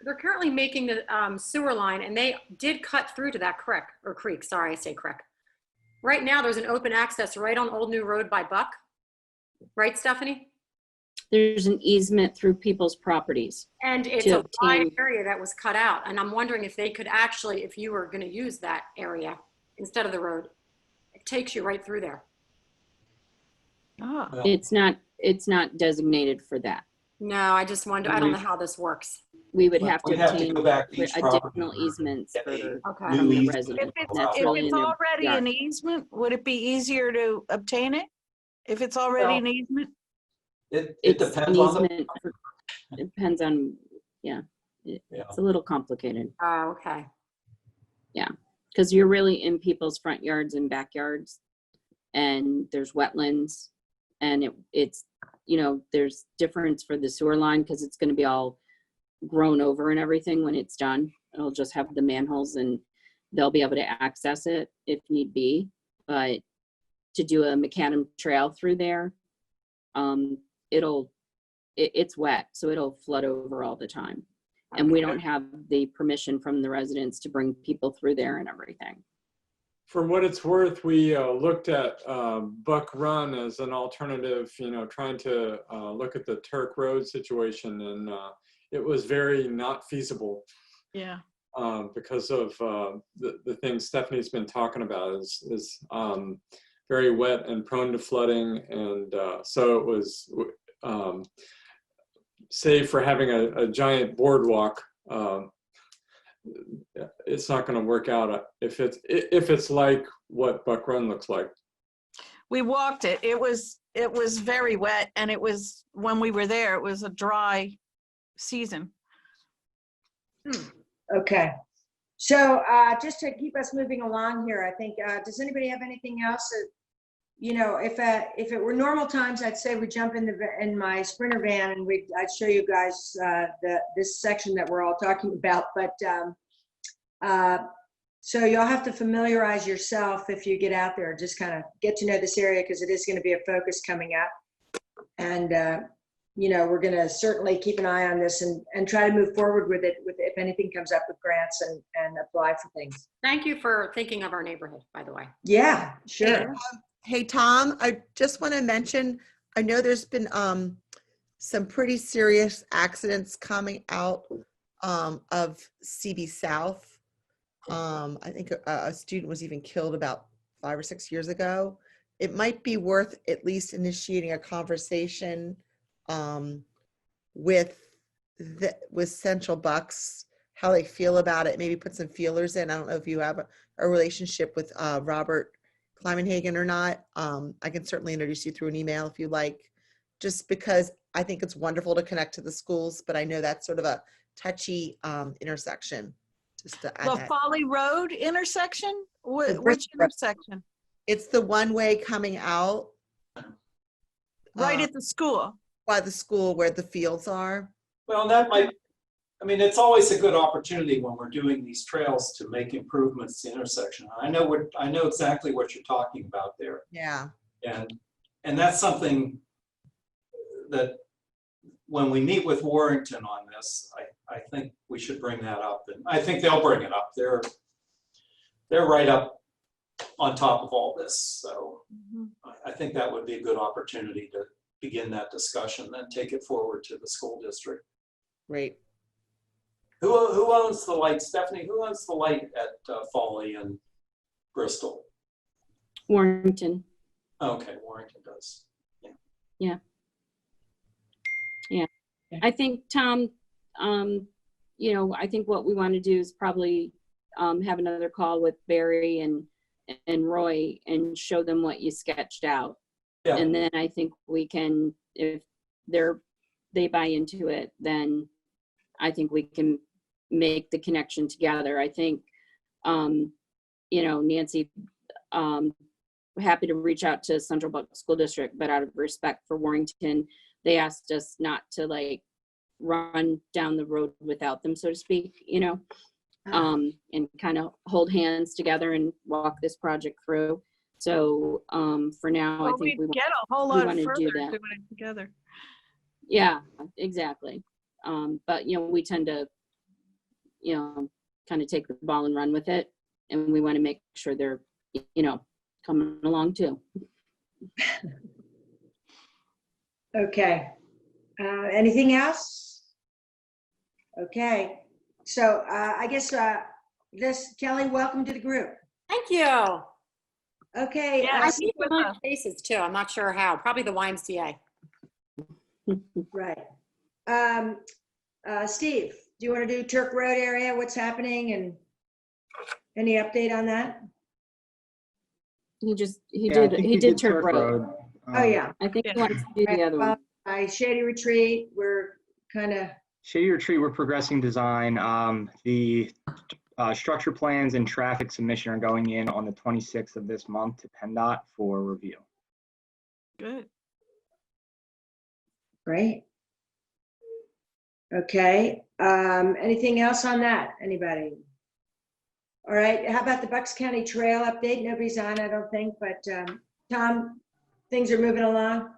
they're currently making the sewer line, and they did cut through to that creek. Sorry, I say creek. Right now, there's an open access right on Old New Road by Buck. Right, Stephanie?
There's an easement through people's properties.
And it's a wide area that was cut out. And I'm wondering if they could actually, if you were going to use that area instead of the road, it takes you right through there.
Oh.
It's not designated for that.
No, I just wonder, I don't know how this works.
We would have to
We'd have to
obtain
go back to each property
additional easements for
Okay.
from the residents.
If
That's really
it's
in their
already
yard.
an easement, would it be easier to obtain it? If it's already an easement?
It
It's
depends
an
on the.
easement for- it depends on, it's a little complicated.
Oh, okay.
Because you're really in people's front yards and backyards, and there's wetlands, and it's, you know, there's difference for the sewer line because it's going to be all grown over and everything when it's done. It'll just have the manholes and they'll be able to access it if need be. But to do a macadam trail through there, it's wet, so it'll flood over all the time. And we don't have the permission from the residents to bring people through there and everything.
For what it's worth, we looked at Buck Run as an alternative, you know, trying to look at the Turk Road situation, and it was very not feasible.
Yeah.
Because of the things Stephanie's been talking about is very wet and prone to flooding, and so it was save for having a giant boardwalk. It's not going to work out if it's like what Buck Run looks like.
We walked it. It was very wet, and it was, when we were there, it was a dry season.
Okay. So just to keep us moving along here, I think, does anybody have anything else? You know, if it were normal times, I'd say we jump in my Sprinter van and I'd show you guys this section that we're all talking about. But so you'll have to familiarize yourself if you get out there, just kind of get to know this area because it is going to be a focus coming up. And you know, we're going to certainly keep an eye on this and try to move forward with it if anything comes up with grants and apply for things.
Thank you for thinking of our neighborhood, by the way.
Yeah, sure.
Hey, Tom, I just want to mention, I know there's been some pretty serious accidents coming out of CB South. I think a student was even killed about 5 or 6 years ago. It might be worth at least initiating a conversation with Central Bucks, how they feel about it, maybe put some feelers in. I don't know if you have a relationship with Robert Kleimenhagen or not. I can certainly introduce you through an email if you like, just because I think it's wonderful to connect to the schools, but I know that's sort of a touchy intersection. Just to add
The
that.
Folly Road intersection? Which
Bristol Road.
intersection?
It's the one way coming out.
Right at the school.
By the school where the fields are.
Well, that might, I mean, it's always a good opportunity when we're doing these trails to make improvements to intersection. I know exactly what you're talking about there.
Yeah.
And that's something that when we meet with Warrington on this, I think we should bring that up, and I think they'll bring it up. They're right up on top of all this. So I think that would be a good opportunity to begin that discussion, then take it forward to the school district.
Great.
Who owns the light, Stephanie? Who owns the light at Folly and Bristol?
Warrington.
Okay, Warrington does.
Yeah. I think, Tom, you know, I think what we want to do is probably have another call with Barry and Roy and show them what you sketched out. Yeah. And then I think we can, if they buy into it, then I think we can make the connection together. I think, you know, Nancy happy to reach out to Central Bucks School District, but out of respect for Warrington, they asked us not to like run down the road without them, so to speak, you know, and kind of hold hands together and walk this project through. So for now,
Well,
I think
we get a whole lot
want to
further
do
doing
that.
it together.
Yeah, exactly. But, you know, we tend to, you know, kind of take the ball and run with it. And we want to make sure they're, you know, coming along too.
Okay. Anything else? Okay. So I guess Kelly, welcome to the group.
Thank you.
Okay.
I see familiar faces too. I'm not sure how. Probably the YMCA.
Right. Steve, do you want to do Turk Road area? What's happening and any update on that?
He
Yeah, I think we
did Turk Road.
Oh, yeah.
I think he wants to do the other one.
Shady Retreat, we're kind of.
Shady Retreat, we're progressing design. The structure plans and traffic submission are going in on the 26th of this month to PennDOT for review.
Good.
Great. Okay. Anything else on that? Anybody? All right. How about the Bucks County Trail update? Nobody's on, I don't think, but Tom, things are moving along.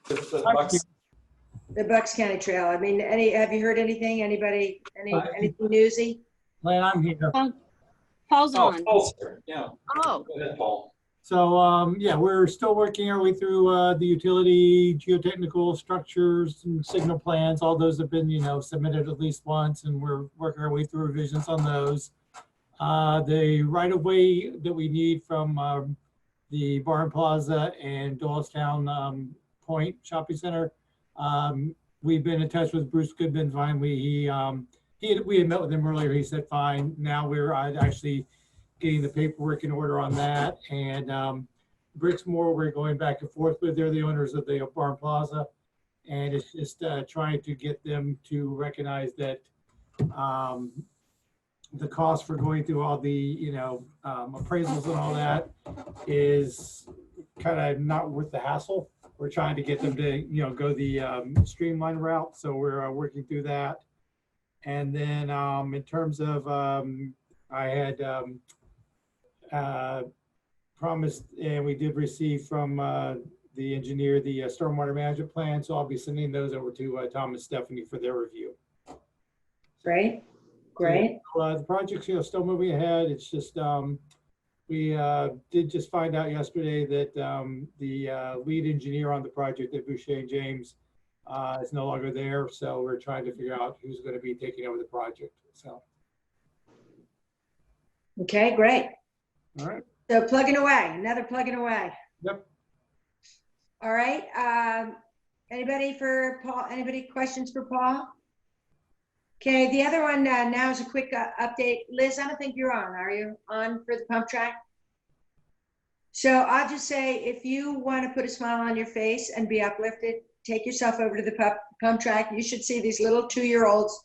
The Bucks County Trail. I mean, have you heard anything? Anybody? Anything newsy?
Lynn, I'm here.
Paul's on.
Paul's here, yeah.
Oh.
Go ahead, Paul.
So, yeah, we're still working our way through the utility, geotechnical structures and signal plans. All those have been, you know, submitted at least once, and we're working our way through revisions on those. The right-of-way that we need from the Barn Plaza and Doylestown Point Shopping Center, we've been in touch with Bruce Goodman finally. We had met with him earlier. He said, fine. Now we're actually getting the paperwork in order on that. And Brixmore, we're going back and forth with. They're the owners of the Barn Plaza. And it's just trying to get them to recognize that the cost for going through all the, you know, appraisals and all that is kind of not worth the hassle. We're trying to get them to, you know, go the streamline route. So we're working through that. And then in terms of, I had promised, and we did receive from the engineer the stormwater management plan. So I'll be sending those over to Tom and Stephanie for their review.
Great. Great.
So, the project's, you know, still moving ahead. It's just we did just find out yesterday that the lead engineer on the project at Boucher and James is no longer there. So we're trying to figure out who's going to be taking over the project. So.
Okay, great.
All right.
So plugging away, another plugging away.
Yep.
All right. Anybody for Paul? Anybody questions for Paul? Okay, the other one now is a quick update. Liz, I don't think you're on. Are you on for the pump track? So I'll just say, if you want to put a smile on your face and be uplifted, take yourself over to the pump track. You should see these little 2-year-olds.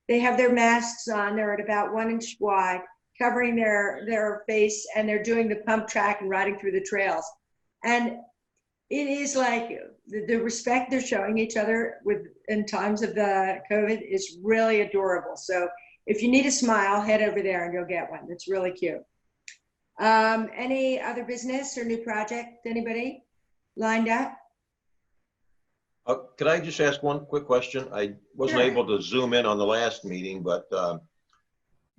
They have their masks on. They're at about 1 inch wide, covering their face, and they're doing the pump track and riding through the trails. And it is like the respect they're showing each other in times of the COVID is really adorable. So if you need a smile, head over there and you'll get one. It's really cute. Any other business or new project? Anybody lined up?
Could I just ask one quick question? I wasn't
Sure.
able to zoom in on the last meeting, but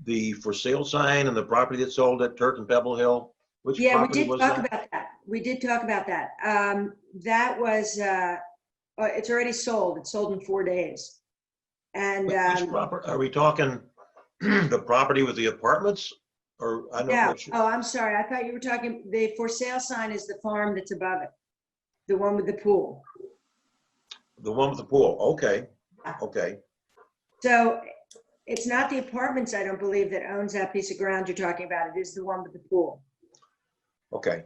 the for sale sign and the property that sold at Turk and Pebble Hill, which
Yeah, we
property
did
was
talk
that?
about that. We did talk about that. That was, it's already sold. It sold in 4 days. And
Which property? Are we talking the property with the apartments? Or I don't
yeah.
know.
Oh, I'm sorry. I thought you were talking, the for sale sign is the farm that's above it. The one with the pool.
The one with the pool. Okay. Okay.
So it's not the apartments, I don't believe, that owns that piece of ground you're talking about. It is the one with the pool.
Okay.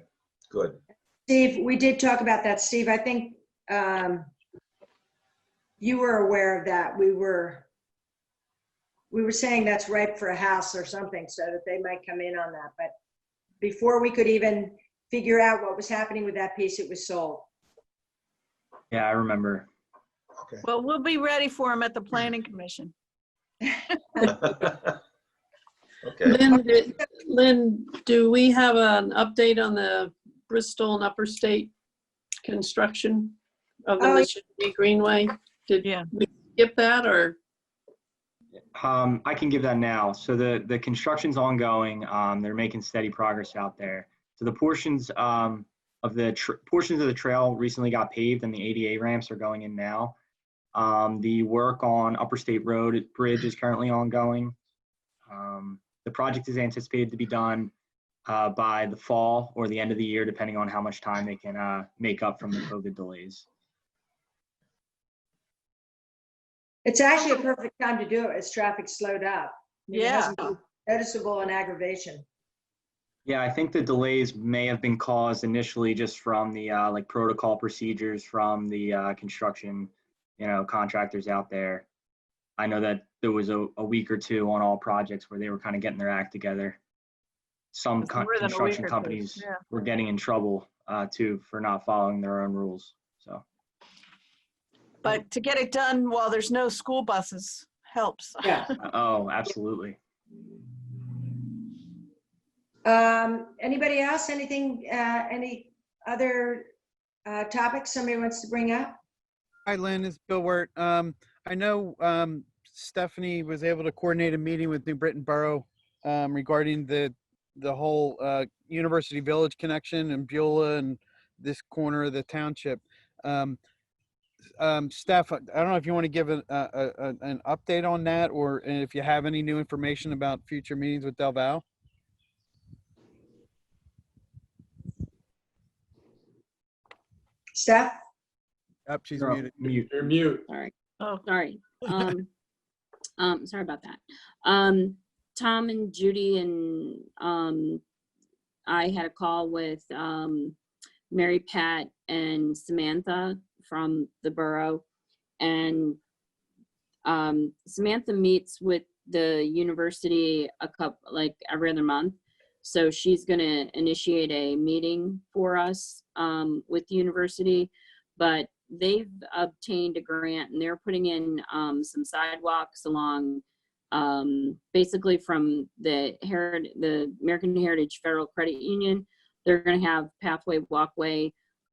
Good.
Steve, we did talk about that. Steve, I think you were aware of that. We were saying that's ripe for a house or something, so that they might come in on that. But before we could even figure out what was happening with that piece, it was sold.
Yeah, I remember.
Okay.
Well, we'll be ready for him at the planning commission.
Okay.
Lynn, do we have an update on the Bristol and Upper State construction of the
Oh,
Michigan Greenway? Did
Yeah.
we skip that or?
I can give that now. So the construction's ongoing. They're making steady progress out there. So the portions of the trail recently got paved, and the ADA ramps are going in now. The work on Upper State Road Bridge is currently ongoing. The project is anticipated to be done by the fall or the end of the year, depending on how much time they can make up from the COVID delays.
It's actually a perfect time to do it as traffic slowed up. I mean, it
Yeah.
hasn't been noticeable an aggravation.
Yeah, I think the delays may have been caused initially just from the like protocol procedures from the construction, contractors out there. I know that there was a week or two on all projects where they were kind of getting their act together. Some
It's more than a week
construction
or two,
companies
yeah.
were getting in trouble too for not following their own rules. So.
But to get it done while there's no school buses helps.
Yeah.
Oh, absolutely.
Anybody else? Anything, any other topics somebody wants to bring up?
Hi, Lynn, it's Bill Wirt. I know Stephanie was able to coordinate a meeting with New Britain Borough regarding the whole University Village connection and Beulah and this corner of the township. Steph, I don't know if you want to give an update on that, or if you have any new information about future meetings with Del Val.
Steph?
Yep, she's
You're
muted.
mute.
You're mute.
Sorry.
Oh.
Sorry. Sorry about that. Tom and Judy and I had a call with Mary Pat and Samantha from the borough, and Samantha meets with the university like every other month. So she's going to initiate a meeting for us with the university, but they've obtained a grant and they're putting in some sidewalks along basically from the American Heritage Federal Credit Union. They're going to have pathway walkway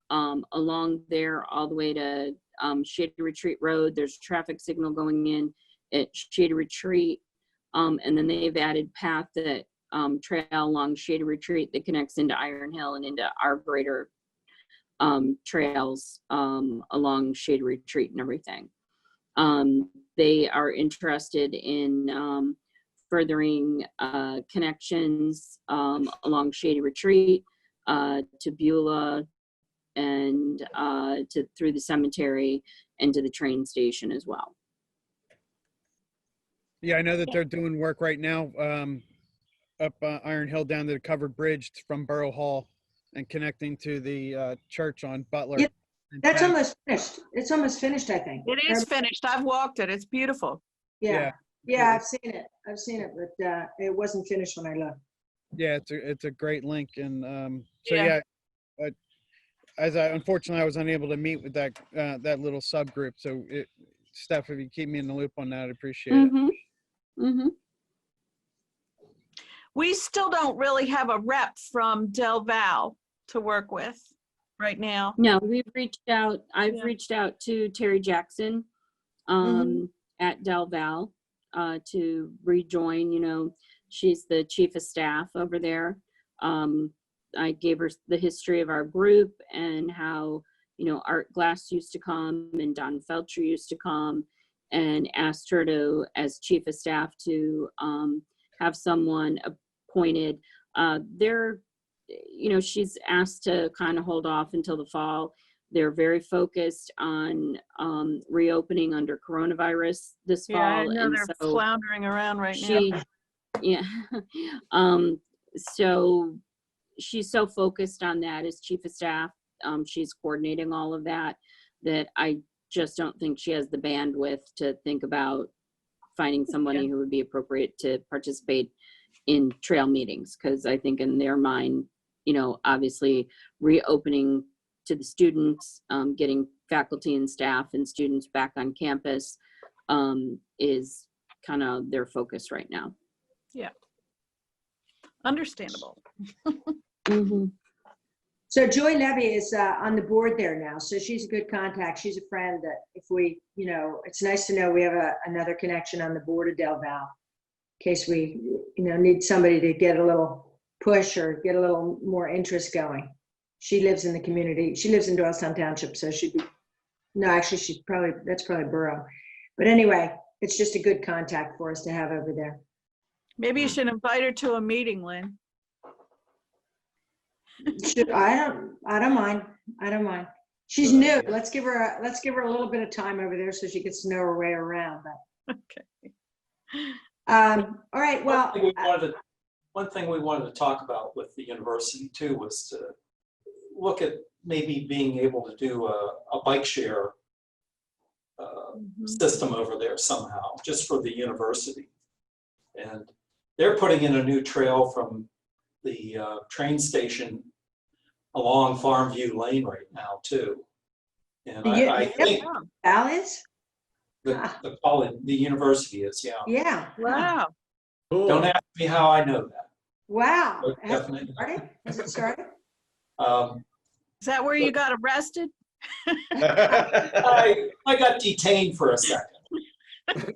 along there all the way to Shady Retreat Road. There's a traffic signal going in at Shady Retreat. And then they've added path that trail along Shady Retreat that connects into Iron Hill and into our greater trails along Shady Retreat and everything. They are interested in furthering connections along Shady Retreat to Beulah and through the cemetery and to the train station as well.
Yeah, I know that they're doing work right now up Iron Hill down to the covered bridge from Borough Hall and connecting to the church on Butler.
Yeah, that's almost finished. It's almost finished, I think.
It is finished. I've walked it. It's beautiful.
Yeah. Yeah, I've seen it. But it wasn't finished when I looked.
Yeah, it's a great link, and unfortunately I was unable to meet with that little subgroup. So Steph, if you keep me in the loop on that, I'd appreciate it.
Mm-hmm.
We still don't really have a rep from Del Val to work with right now.
No, we've reached out. I've reached out to Terry Jackson at Del Val to rejoin. She's the chief of staff over there. I gave her the history of our group and how, Art Glass used to come and Don Felcher used to come, and asked her to, as chief of staff, to have someone appointed. She's asked to kind of hold off until the fall. They're very focused on reopening under coronavirus this fall.
Yeah, I know
and
they're
so
floundering around right now.
Yeah. So she's so focused on that as chief of staff. She's coordinating all of that I just don't think she has the bandwidth to think about finding somebody who would be appropriate to participate in trail meetings, because I think in their mind, you know, obviously reopening to the students, getting faculty and staff and students back on campus is kind of their focus right now.
Yeah. Understandable.
So Joy Levy is on the board there now, so she's a good contact. She's a friend that if we, you know, it's nice to know we have another connection on the board of Del Val, in case we, you know, need somebody to get a little push or get a little more interest going. She lives in the community. She lives in Doylestown Township, so she'd be, no, actually that's probably Borough. But anyway, it's just a good contact for us to have over there.
Maybe you should invite her to a meeting, Lynn.
I don't mind. I don't mind. She's new. Let's give her a little bit of time over there so she gets to know her way around. But
okay.
All right. Well,
one thing we wanted to talk about with the university too was to look at maybe being able to do a bike share system over there somehow, just for the university. And they're putting in a new trail from the train station along Farmview Lane right now too. And I think
Alice?
the college, the university is, yeah.
Yeah.
Wow.
Cool.
Don't ask me how I know that.
Wow.
But definitely.
Has it started?
Is that where you got arrested?
I got detained for a second.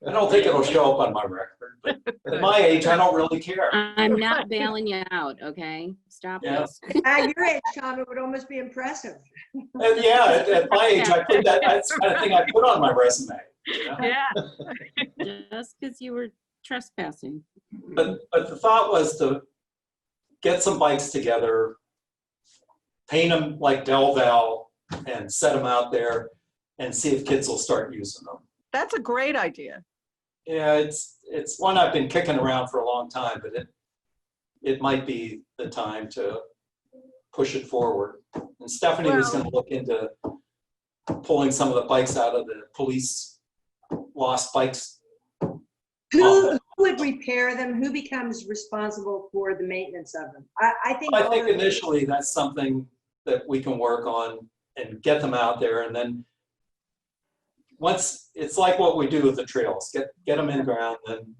I don't think it'll show up on my record, but at my age, I don't really care.
I'm not bailing you out, okay? Stop this.
At your age, Tom, it would almost be impressive.
And yeah, at my age, I put that's the kind of thing I put on my resume. You know?
Yeah.
Just because you were trespassing.
But the thought was to get some bikes together, paint them like Del Val, and set them out there, and see if kids will start using them.
That's a great idea.
Yeah, it's one I've been kicking around for a long time, but it might be the time to push it forward. And Stephanie was going to look into pulling some of the bikes out of the police lost bikes.
Who would repair them? Who becomes responsible for the maintenance of them? I think
Initially that's something that we can work on and get them out there, and then once it's like what we do with the trails, get them in ground, then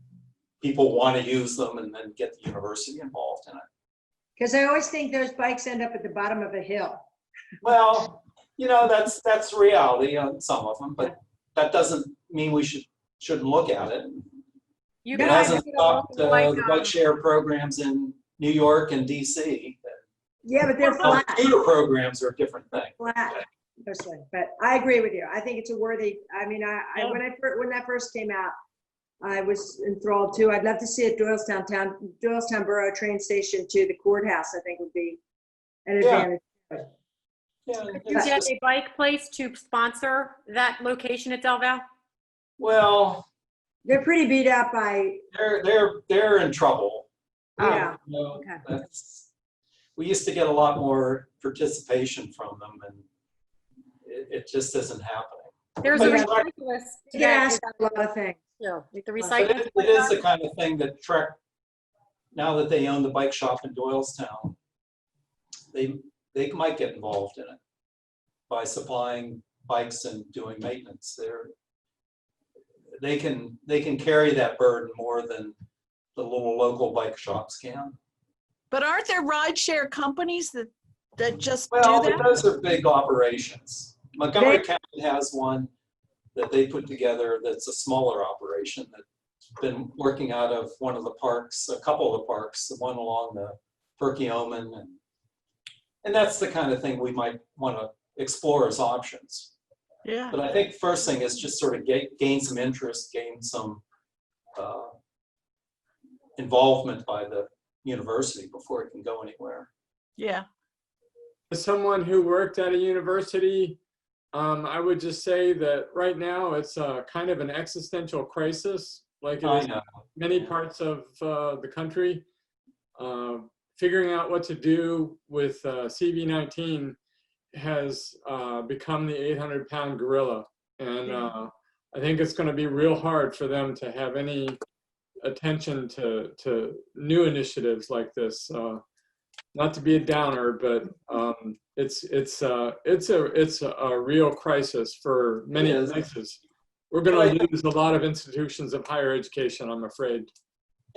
people want to use them, and then get the university involved in it.
Because I always think those bikes end up at the bottom of a hill.
Well, you know, that's reality on some of them, but that doesn't mean we shouldn't look at it.
You
It hasn't stopped the bike share programs in New York and DC.
Yeah, but they're flat.
Scooter programs are a different thing.
Flat. But I agree with you. I think it's a worthy. I mean, when that first came out, I was enthralled too. I'd love to see a Doylestown Borough train station to the courthouse. I think would be an advantage.
Yeah.
Could you get a bike place to sponsor that location at Del Val?
Well,
they're pretty beat up by.
They're in trouble.
Yeah.
You know,
Okay.
We used to get a lot more participation from them, and it just isn't happening.
There's a recyclist.
Yeah, a lot of things.
Yeah, like the
But
recyclist.
it is the kind of thing that Trek, now that they own the bike shop in Doylestown, they might get involved in it by supplying bikes and doing maintenance. They can carry that burden more than the little local bike shops can.
But aren't there rideshare companies that just do
Well,
that?
but those are big operations. Montgomery County has one that they put together that's a smaller operation that's been working out of one of the parks, a couple of the parks, the one along the Perkiomen, and that's the kind of thing we might want to explore as options.
Yeah.
But I think first thing is just sort of gain some interest, gain some involvement by the university before it can go anywhere.
Yeah.
As someone who worked at a university, I would just say that right now it's kind of an existential crisis, like it is in many parts of the country. Figuring out what to do with CV-19 has become the 800-pound gorilla. And I think it's going to be real hard for them to have any attention to new initiatives like this. Not to be a downer, but it's a real crisis for many places. We're going to lose a lot of institutions of higher education, I'm afraid.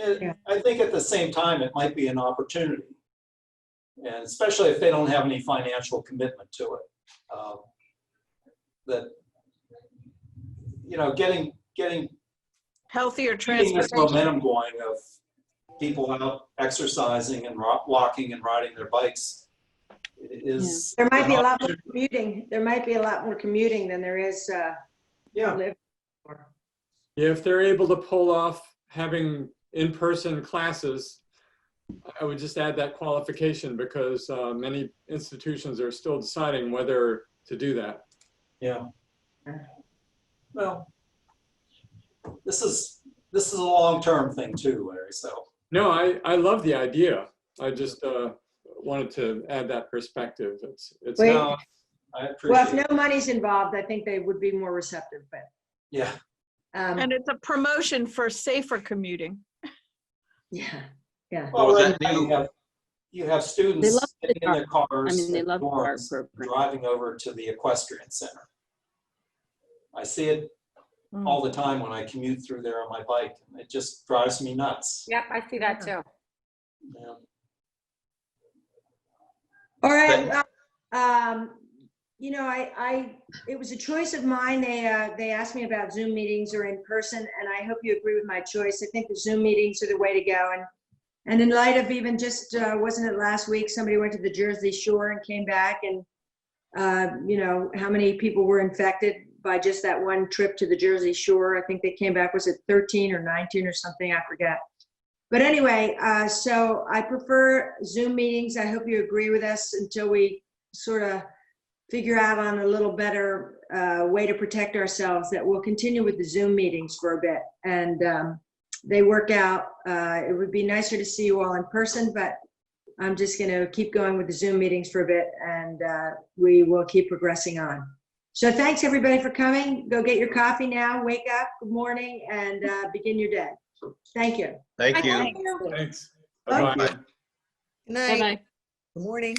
I think at the same time, it might be an opportunity. And especially if they don't have any financial commitment to it. That, you know, getting
Healthier
keeping this
transportation.
momentum going of people out exercising and walking and riding their bikes is.
There might be a lot more commuting. There might be a lot more commuting than there is.
Yeah.
Yeah, if they're able to pull off having in-person classes, I would just add that qualification because many institutions are still deciding whether to do that.
Yeah. Well, this is a long-term thing too, Larry. So.
No, I love the idea. I just wanted to add that perspective. It's
Wait.
No, I appreciate
Well, if no money's involved, I think they would be more receptive. But
yeah.
And it's a promotion for safer commuting.
Yeah. Yeah.
Well,
that
right, you have students
They love the
sitting in their
park.
cars,
I mean, they
at
love the park
dorms,
program.
driving over to the equestrian center. I see it all the time when I commute through there on my bike. And it just drives me nuts.
Yep, I see that too.
Yeah.
All right. You know, it was a choice of mine. They asked me about Zoom meetings or in person, and I hope you agree with my choice. I think the Zoom meetings are the way to go. And in light of even just, wasn't it last week, somebody went to the Jersey Shore and came back, and you know, how many people were infected by just that one trip to the Jersey Shore? I think they came back, was it 13 or 19 or something? I forget. But anyway, so I prefer Zoom meetings. I hope you agree with us until we sort of figure out on a little better way to protect ourselves, that we'll continue with the Zoom meetings for a bit. And they work out. It would be nicer to see you all in person, but I'm just going to keep going with the Zoom meetings for a bit, and we will keep progressing on. So thanks everybody for coming. Go get your coffee now, wake up, good morning, and begin your day. Thank you.
Thank you.
Thanks.
Bye.
Bye-bye.
Good night.
Bye-bye.
Good morning.